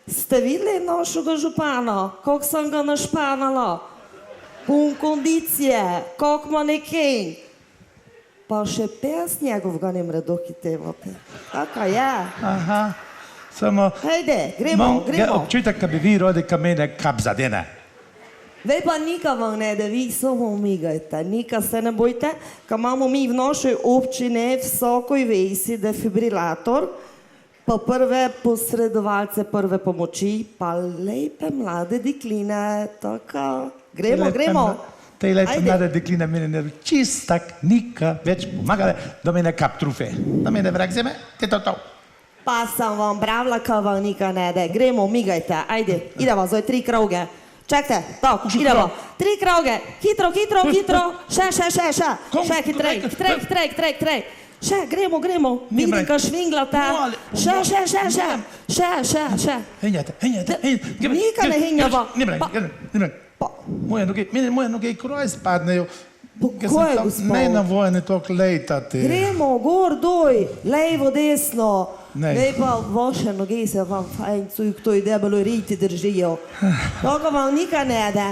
Ste videli našega župana, kako sem ga našpanala? Pun kondicije, kak maneken. Pa še pes njegovega ne mre dohitevati. Kaka je? Aha, samo, Hejde, gremo. občutek, da bi vi rodi kamene kap zadene. Vej pa nika vam ne, da vi samo umigajte, nika se ne bojte, ka imamo mi v našoj občini vsakoj vesi defibrilator, pa prve posredovalce prve pomoči, pa lepe mlade dekline, tako. Gremo. Te lepe Ajde. mlade dekline meni ne čistak nika več pomagale, da mene kap trufe. Da mene vrak zeme, te to. Pa sem vam bravla, ka vam nika ne de. Gremo, migajte, ajde, idemo zdaj 3 kroge. Čakajte, tako, idemo. 3 kroge, hitro. Še. Še, hitrej. Še, gremo. Vidim, ka švinglate. Še. Henjate. Nika ne henjava. Moje noge kroj spadnejo. Ko je, gospod? Ne na vojne toliko lejtati. Gremo, gor, doj, levo, desno. Ne. Vej pa vaše noge se vam fajn cuj, kdo je debelo riti držijo. Toga vam nika ne de.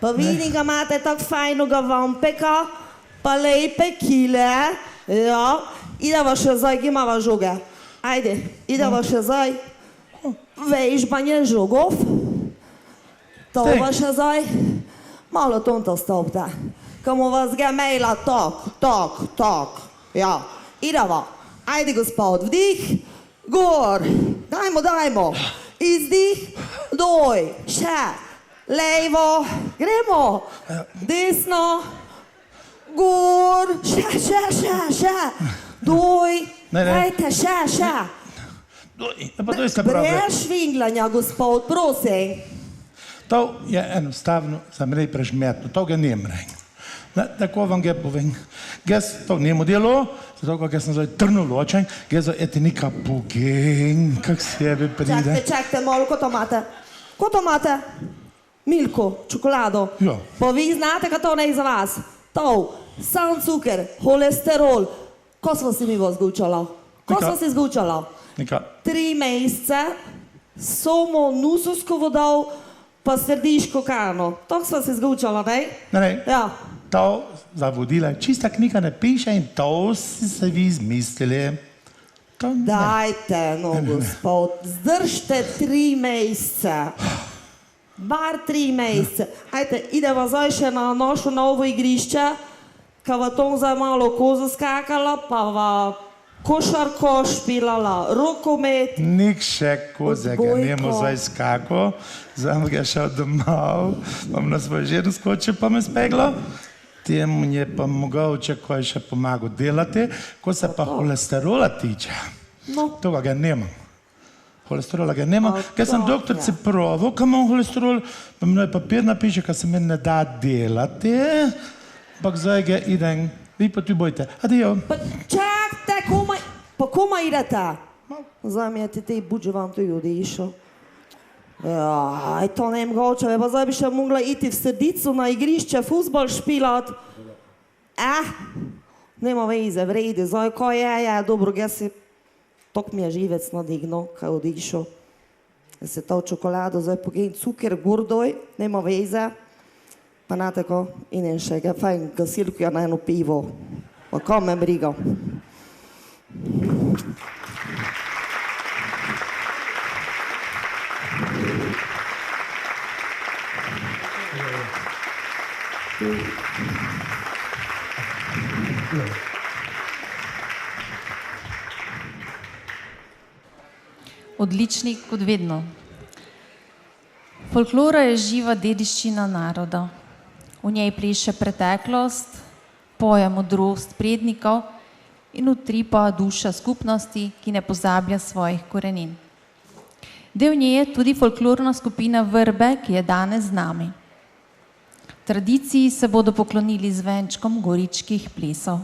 Pa vidim, ga imate tako fajnoga vampeka, pa lepe kile. Ja, ideva še zdaj, ki imava žoge. Ajde, ideva še zdaj. Vežbanje žogov. To pa še zdaj. Malo tonto stopte. Komu vas ga mejla, tok. Ja, ideva. Ajde, gospod, vdih, gor, dajmo, izdih, doj, še, levo, gremo, desno, gor, še, doj, dajte, še. Pa to je prav. Brez švinglanja, gospod, prosim. To je enostavno za mene prežmetno, to ga nem reň. Tako vam ga povem. Jaz to nemo delo, zato kako sem zdaj trnoločen, jaz eti nika pogen, kak sebe pride. Čakajte, malo, ko to imate? Ko to imate? Milko, čokolado. Ja. Pa vi znate, kaj to ne je za vas? To, sam cuker, holesterol. Ko smo si mi vas zgučala? Ko smo si zgučala? Nika. 3 mesece, samo nususko vodal, pa srdiško kano. To smo si zgučala, ne? Ne. Ja. To za vodila čista knjiga ne piše in to si se vi izmislili. Dajte, no, gospod, zdržite 3 mesece. Bar 3 mesece. Ajte, idemo zdaj še na našo novo igrišče, ka va tom zdaj malo kozo skakala, pa va košarko špilala, rokomet. Nik še kozega nemo zdaj skako, zdaj ga šel domov, vam na svoj ženu skočil, pa me speglo. Temu je pa mogoče, ko je še pomagal delati, ko se pa holesterola tiče. Toga ga nemam. Holesterola ga nemam. Kaj sem doktorci proval, kam imam holesterol, pa mi papir napiše, kaj se mi ne da delati, ampak zdaj ga idem, vi pa tu bojte. Adijo. Pa čakajte, komaj idete? Zdaj mi je te buđe vam tu ljudi išel. Aj, to ne mogoče, pa zdaj bi še mogla iti v Sredicu na igrišče, fuzbol špilat. Nema veze, vredi, zdaj ko je, dobro, jaz si, tok mi je živec nadignil, kaj odišel. Jaz si to čokolado, zdaj pogledam cuker, gordoj, nema veze. Pa na tako, in še ga fajn gasilku ja na eno pivo. Pa ko me briga. Odlični kot vedno. Folklora je živa dediščina naroda. V njej pleše preteklost, poje modrost prednikov in utripa duša skupnosti, ki ne pozablja svojih korenin. Del nje je tudi folklorna skupina Vrbe, ki je danes z nami. Tradiciji se bodo poklonili z venčkom goričkih plesov.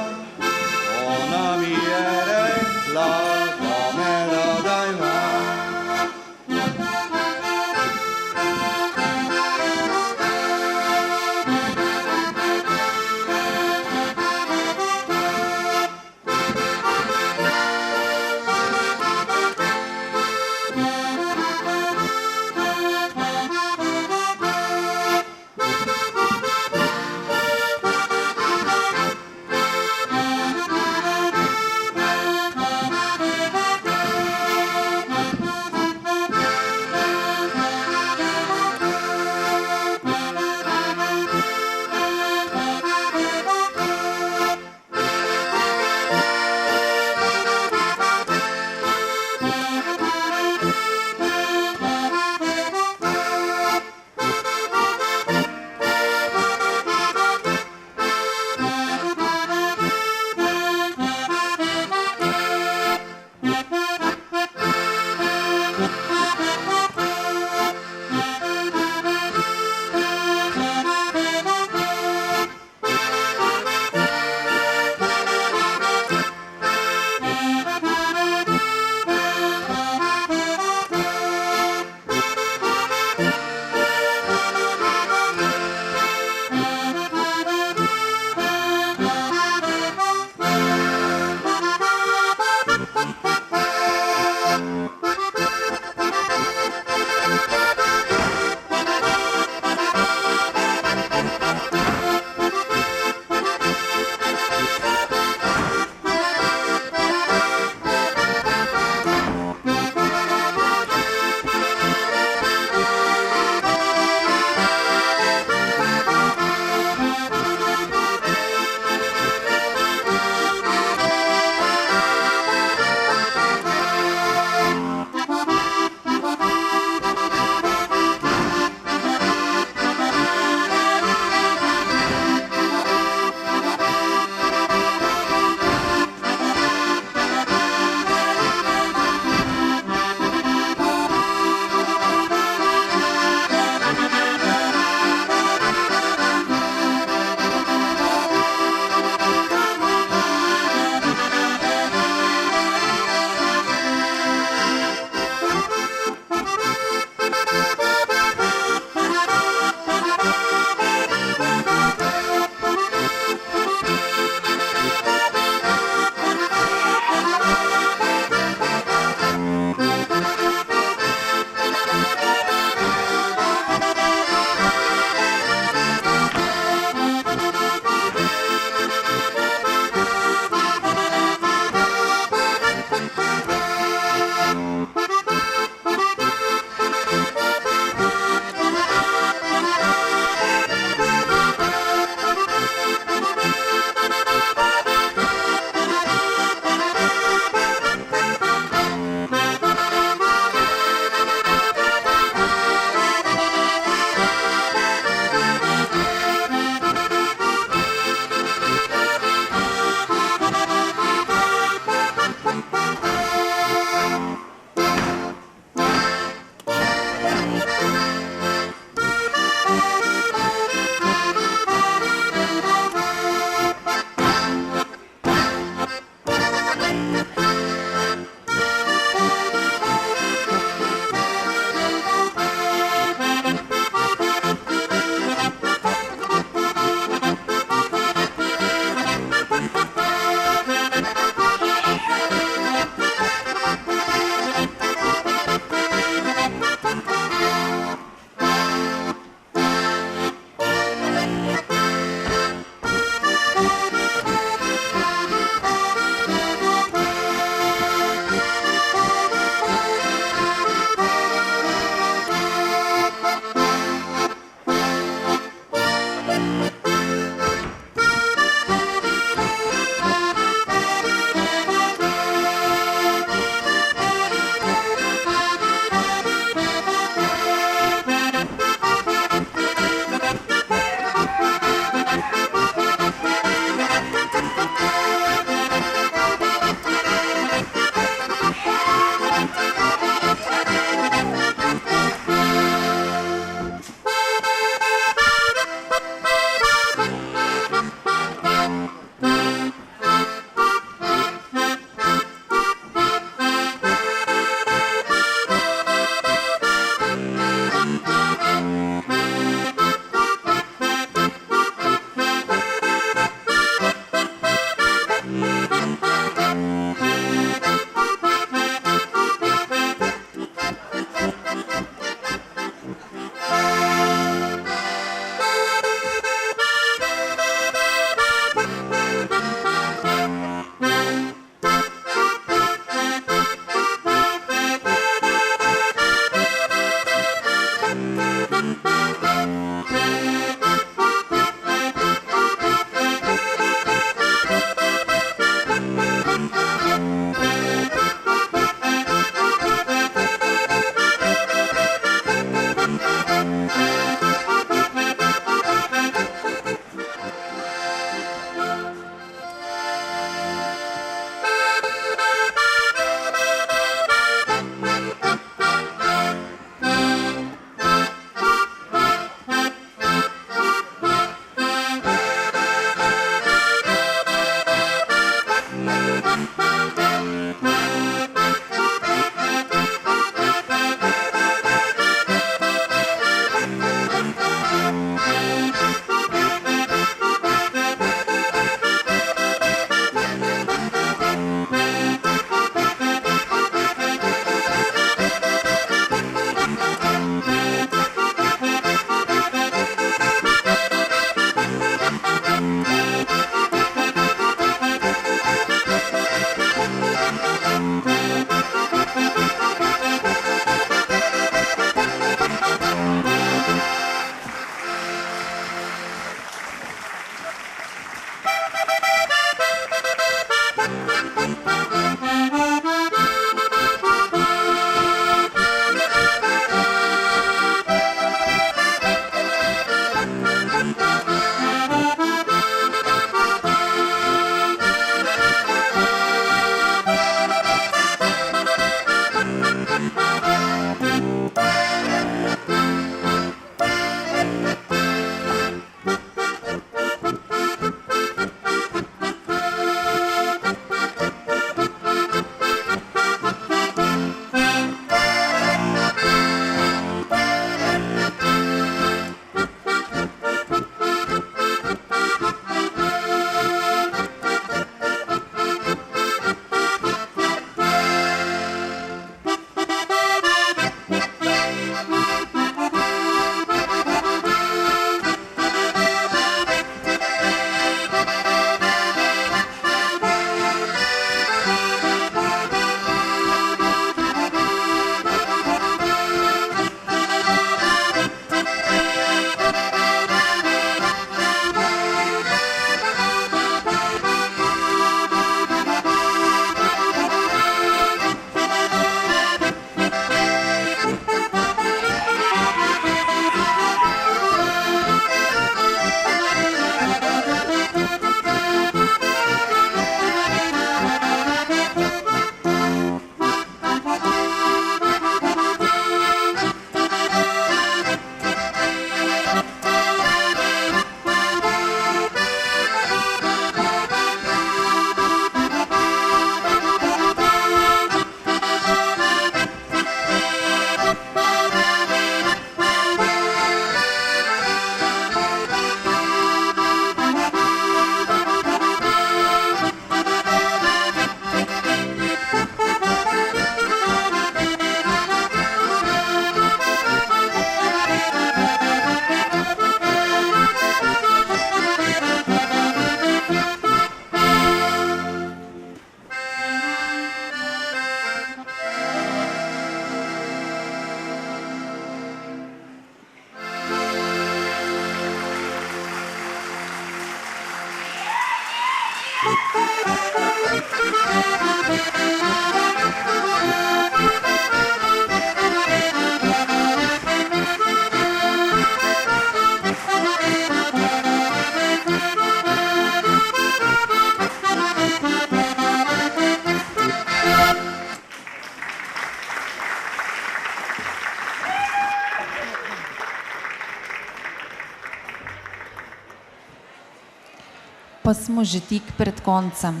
Pa smo že tik pred koncem.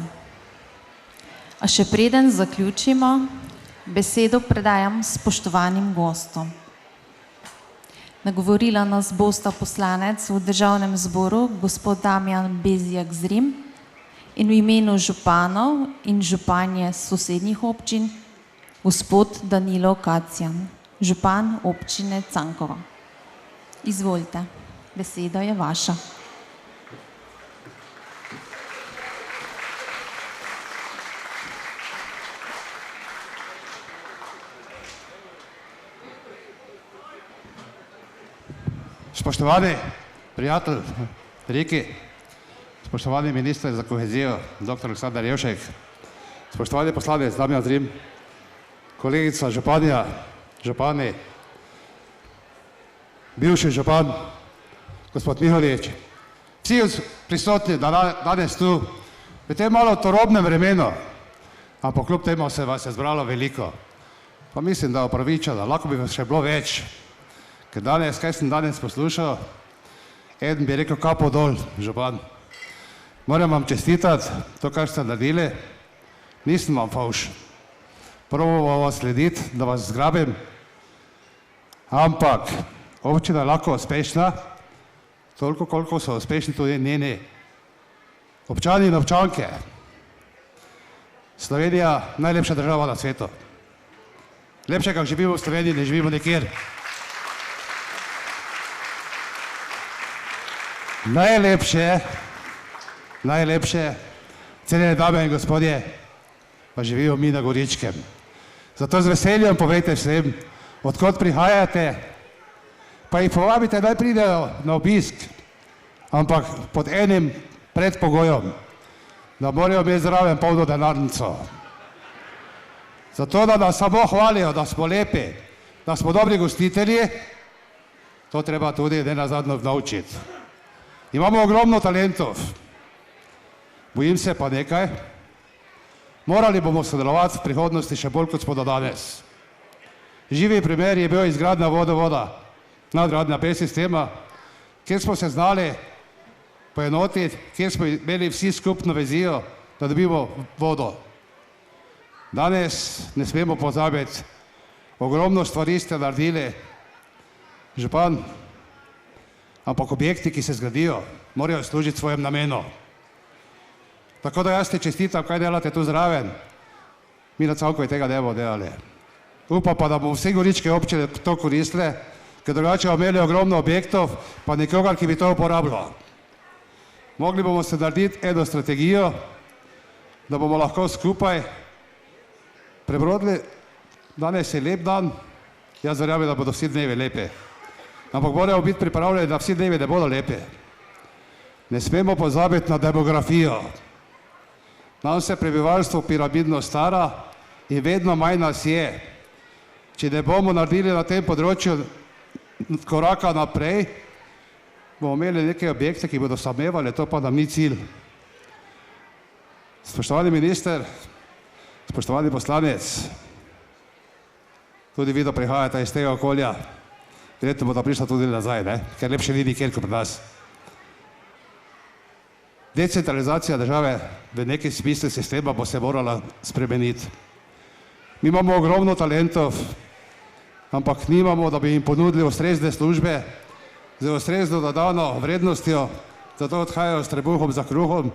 A še preden zaključimo, besedo predajam spoštovanim gostom. Nagovorila nas bosta poslanec v Državnem zboru, gospod Damjan Bezjak Zrim, in v imenu županov in županje sosednjih občin, gospod Danilo Kacjan, župan občine Cankova. Izvolite, beseda je vaša. Spoštovani prijatelj Riki, spoštovani minister za kohezijo, dr. Aleksandar Jevšek, spoštovani poslanec Damjan Zrim, kolegica županja, župani, bivši župan, gospod Miholič, vsi prisotni danes tu, v tem malo turobnem vremenu, ampak kljub temu se vas je zbralo veliko. Pa mislim, da je upravičeno, lahko bi vas še bilo več. Ker danes, kaj sem danes poslušal, eden bi rekel kapo dol, župan. Moram vam čestitati to, kar ste naredili, nisem vam favš. Probamo vas slediti, da vas zgrabim, ampak občina je lahko uspešna, toliko, koliko so uspešni tudi njeni občani in občanke. Slovenija najlepša država na svetu. Lepše, kak živimo v Sloveniji, ne živimo nikjer. Najlepše, cenjene dame in gospodje, pa živijo mi na Goričkem. Zato z veseljem povejte vsem, odkot prihajate, pa jih povabite, naj pridejo na obisk, ampak pod enim predpogojem, da morajo imeti zraven polno denarnico. Zato, da nas samo hvalijo, da smo lepi, da smo dobri gostitelji, to treba tudi nenazadnje naučiti. Imamo ogromno talentov, bojim se pa nekaj, morali bomo sodelovati v prihodnosti še bolj, kot smo do danes. Živi primer je bil izgradnja vodovoda, nadgradnja PES sistema, kjer smo se znali poenotiti, kjer smo imeli vsi skupno vizijo, da dobimo vodo. Danes ne smemo pozabiti, ogromno stvari ste naredili, župan, ampak objekti, ki se zgradijo, morajo služiti svojem namenu. Tako da jaz te čestitam, kaj delate tu zraven, mi na Cankovi tega ne bomo delali. Upam pa, da bomo vse goričke občine to koristile, ker drugače bomo imeli ogromno objektov, pa nikogar, ki bi to uporabljal. Mogli bomo se narediti eno strategijo, da bomo lahko skupaj prebrodili, danes je lep dan, jaz verjamem, da bodo vsi dnevi lepi. Ampak moramo biti pripravljeni, da vsi dnevi ne bodo lepi. Ne smemo pozabiti na demografijo. Nam se prebivalstvo piramidno stara in vedno manj nas je. Če ne bomo naredili na tem področju koraka naprej, bomo imeli neke objekte, ki bodo samevali, to pa nam ni cilj. Spoštovani minister, spoštovani poslanec, tudi vi, da prihajate iz tega okolja, verjetno bodo prišla tudi nazaj, ker lepše ni nikjer kot pri nas. Decentralizacija države v neki smislu sistema bo se morala spremeniti. Mi imamo ogromno talentov, ampak nimamo, da bi jim ponudili ustrezne službe z ustrezno dodano vrednostjo, zato odhajajo s trebuhom za kruhom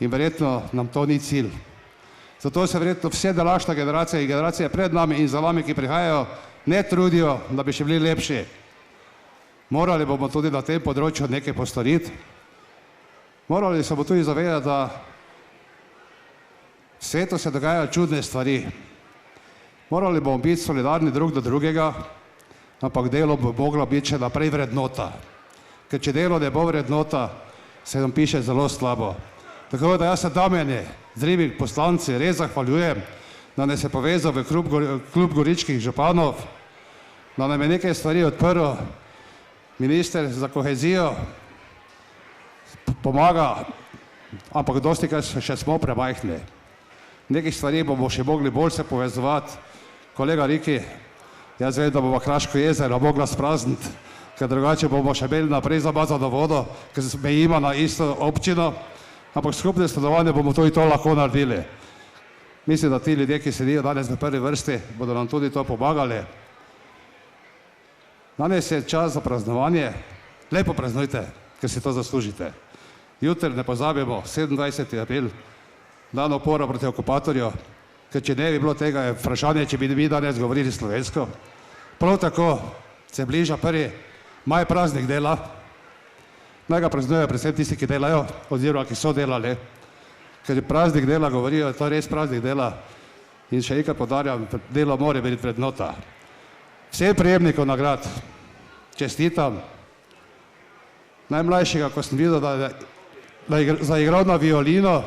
in verjetno nam to ni cilj. Zato se verjetno vse današnje generacije in generacije pred nami in za nami, ki prihajajo, ne trudijo, da bi še bili lepši. Morali bomo tudi na tem področju nekaj postoriti. Morali se bomo tudi zavedati, da v svetu se dogajajo čudne stvari. Morali bomo biti solidarni drug do drugega, ampak delo bo moglo biti še naprej vrednota. Ker če delo ne bo vrednota, se nam piše zelo slabo. Tako da jaz se Damjani, Zrimi poslanci, res zahvaljujem, da nas je povezal v klub goričkih županov, da nam je nekaj stvari odprl minister za kohezijo, pomaga, ampak dosti kar še smo premajhni. Nekih stvari bomo še mogli bolj se povezovati. Kolega Riki, jaz vem, da bomo Kraško jezero mogla sprazniti, ker drugače bomo še imeli naprej zamazano vodo, ker smejimo na isto občino, ampak skupne sodelovanje bomo tudi to lahko naredili. Mislim, da ti ljudje, ki sedijo danes v prvi vrsti, bodo nam tudi to pomagali. Danes je čas za praznovanje, lepo praznujte, ker si to zaslužite. Jutri ne pozabimo, 27. april, dan upora proti okupatorju, ker če ne bi bilo tega, je vprašanje, če bi mi danes govorili slovensko. Prav tako se bliža prvi maj praznik dela, naj ga praznujejo predvsem tisti, ki delajo, oziroma ki so delali, ker praznik dela govorijo, to je res praznik dela in še enkrat poudarjam, delo mora biti vrednota. Vsem prejemnikom nagrad, čestitam. Najmlajšega, ko sem videl, da je zaigral na violino,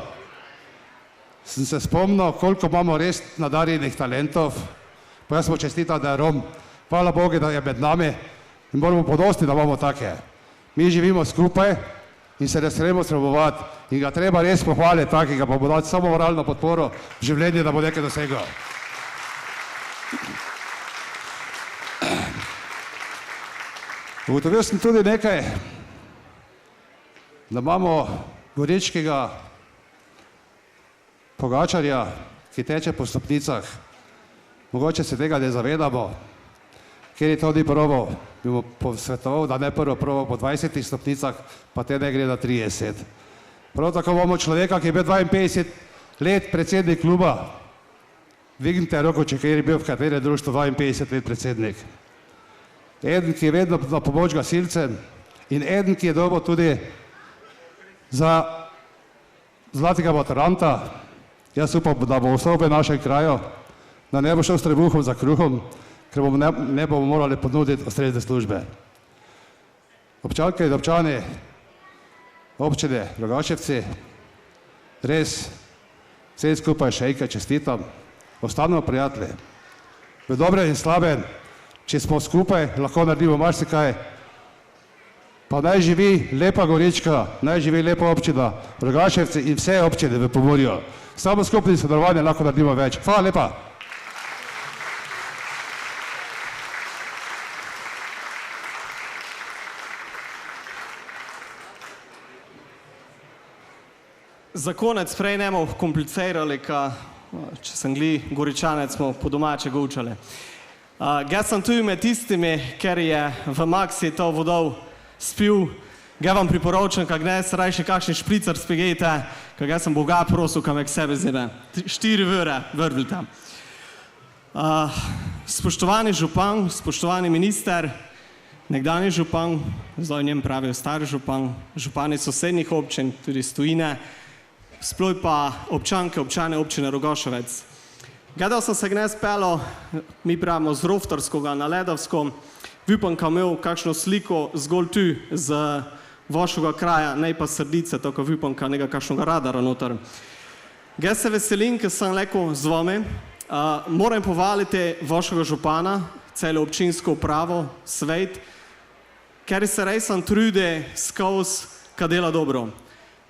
sem se spomnil, koliko imamo res nadarjenih talentov. Pa jaz smo čestital, da je Rom. Hvala Bogu, da je med nami in moramo podosti, da imamo take. Mi živimo skupaj in se ne smemo sramovati in ga treba res pohvaliti takega, pa bo dati samo moralno podporo v življenju, da bo nekaj dosegel. Ugotovil sem tudi nekaj, da imamo goričkega pogačarja, ki teče po stopnicah. Mogoče se tega ne zavedamo, ker je to ni probal, bi mu posvetoval, da ne prvo probal po 20 stopnicah, pa te ne gre na 30. Prav tako imamo človeka, ki je bil 52 let predsednik kluba. Dvignite roko, če kjer je bil v katerem društvu 52 let predsednik. Eden, ki je vedno na pomoč gasilcem in eden, ki je dobil tudi za zlatega maturanta. Jaz upam, da bo ostal v našem kraju, da ne bo šel s trebuhom za kruhom, ker ne bomo morali ponuditi ustrezne službe. Občanke in občani občine Rogaševci, res vse skupaj še enkrat čestitam. Ostanemo prijatelji. V dobrem in slabem, če smo skupaj, lahko naredimo marsikaj. Pa naj živi lepa Gorička, naj živi lepa občina Rogaševci in vse občine v Pomurju. Samo skupnim sodelovanjem lahko naredimo več. Hvala lepa. Za konec prej ne bomo komplicirali, če sem Goričanec, smo po domače govčali. Jaz sem tu med tistimi, ker je v Maxi to vodov spil. Ga vam priporočam, kak ne se rajši kakšen špricer spigejte, kak jaz sem Boga prosil, kam je k sebe zime. 4 vire vrvljte. Spoštovani župan, spoštovani minister, nekdanji župan, zdaj njem pravijo stari župan, župani sosednjih občin, tudi iz tujine, sploj pa občanke, občane občine Rogaševec. Gledal sem se gnes pelo, mi pravimo z Roftarskega na Ledavsko, Vipanka imel kakšno sliko zgolj tu z vašega kraja, ne pa srdice, tako Vipanka nekaj kakšnega radara noter. Jaz se veselim, ker sem rekel z vami, moram pohvaliti vašega župana, celo občinsko upravo, svet, ker se res trudi skozi, ka dela dobro.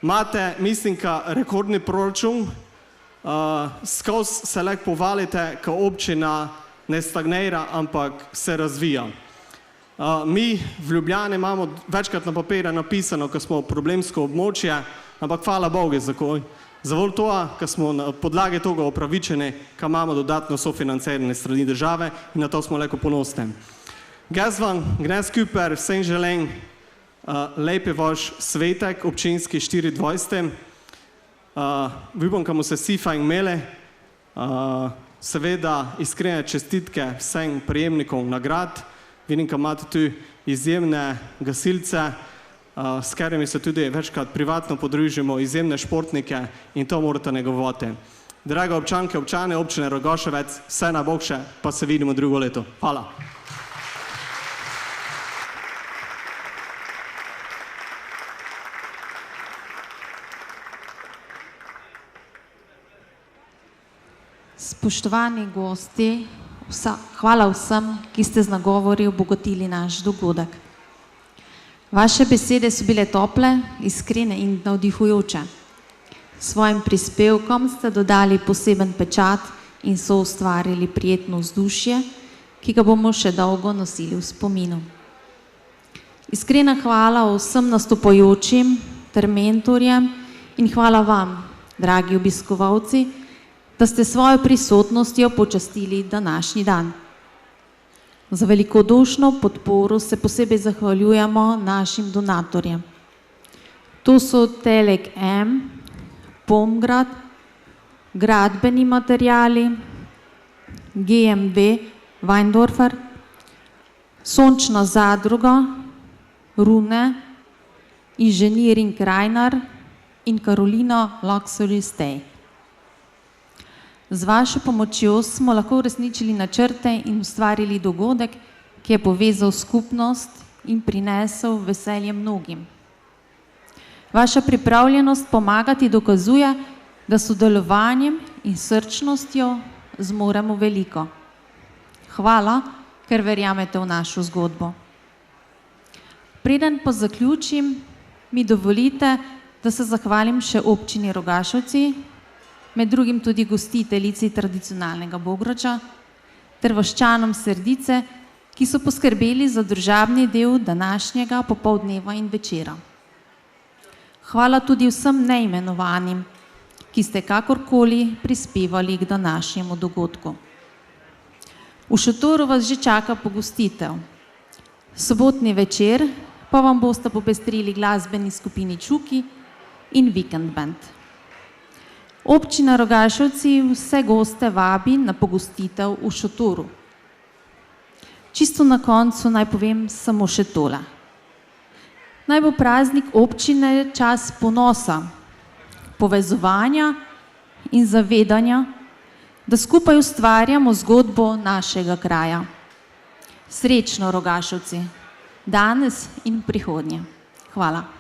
Imate, mislim, rekordni proračun, skozi se lahko pohvalite, ka občina ne stagnira, ampak se razvija. Mi v Ljubljani imamo večkrat na papirju napisano, ko smo problemsko območje, ampak hvala Bogu za koj. Zavolj to, ko smo na podlagi toga opravičeni, ko imamo dodatno sofinancirane strani države in na to smo lahko ponosni. Jaz vam, gnes Küper, vsem želim lepi vaš svetek, občinski 24. Upam, da mu se vsi fajn imeli. Seveda iskrene čestitke vsem prejemnikom nagrad. Vidim, da imate tu izjemne gasilce, s katerimi se tudi večkrat privatno podružimo, izjemne športnike in to morate negovati. Draga občanke, občane, občine Rogaševec, vse najboljše, pa se vidimo drugo leto. Hvala. Spoštovani gosti, hvala vsem, ki ste z nagovori obogatili naš dogodek. Vaše besede so bile tople, iskrene in navdihujoče. S svojim prispevkom ste dodali poseben pečat in so ustvarili prijetno vzdušje, ki ga bomo še dolgo nosili v spominu. Iskrena hvala vsem nastopajočim ter mentorjem in hvala vam, dragi obiskovalci, da ste svojo prisotnostjo počastili današnji dan. Za velikodušno podporo se posebej zahvaljujemo našim donatorjem. To so Telek M, Pomgrad, Gradbeni materiali, GMV Weindorfer, Sončna zadruga, Rune, Inženiring Rajnar in Karolina Luxury Stay. Z vašo pomočjo smo lahko uresničili načrte in ustvarili dogodek, ki je povezal skupnost in prinesel veselje mnogim. Vaša pripravljenost pomagati dokazuje, da sodelovanjem in srčnostjo zmoremo veliko. Hvala, ker verjamete v našo zgodbo. Preden pa zaključim, mi dovolite, da se zahvalim še občini Rogašovci, med drugim tudi gostiteljici tradicionalnega bograča, ter vaščanom Sredice, ki so poskrbeli za družabni del današnjega popoldneva in večera. Hvala tudi vsem neimenovanim, ki ste kakorkoli prispevali k današnjemu dogodku. V šotoru vas že čaka pogostitev. Sobotni večer pa vam boste popestrili glasbeni skupini Čuki in Vikend band. Občina Rogašovci vse goste vabi na pogostitev v šotoru. Čisto na koncu naj povem samo še tole. Naj bo praznik občine čas ponosa, povezovanja in zavedanja, da skupaj ustvarjamo zgodbo našega kraja. Srečno, Rogašovci, danes in prihodnje. Hvala.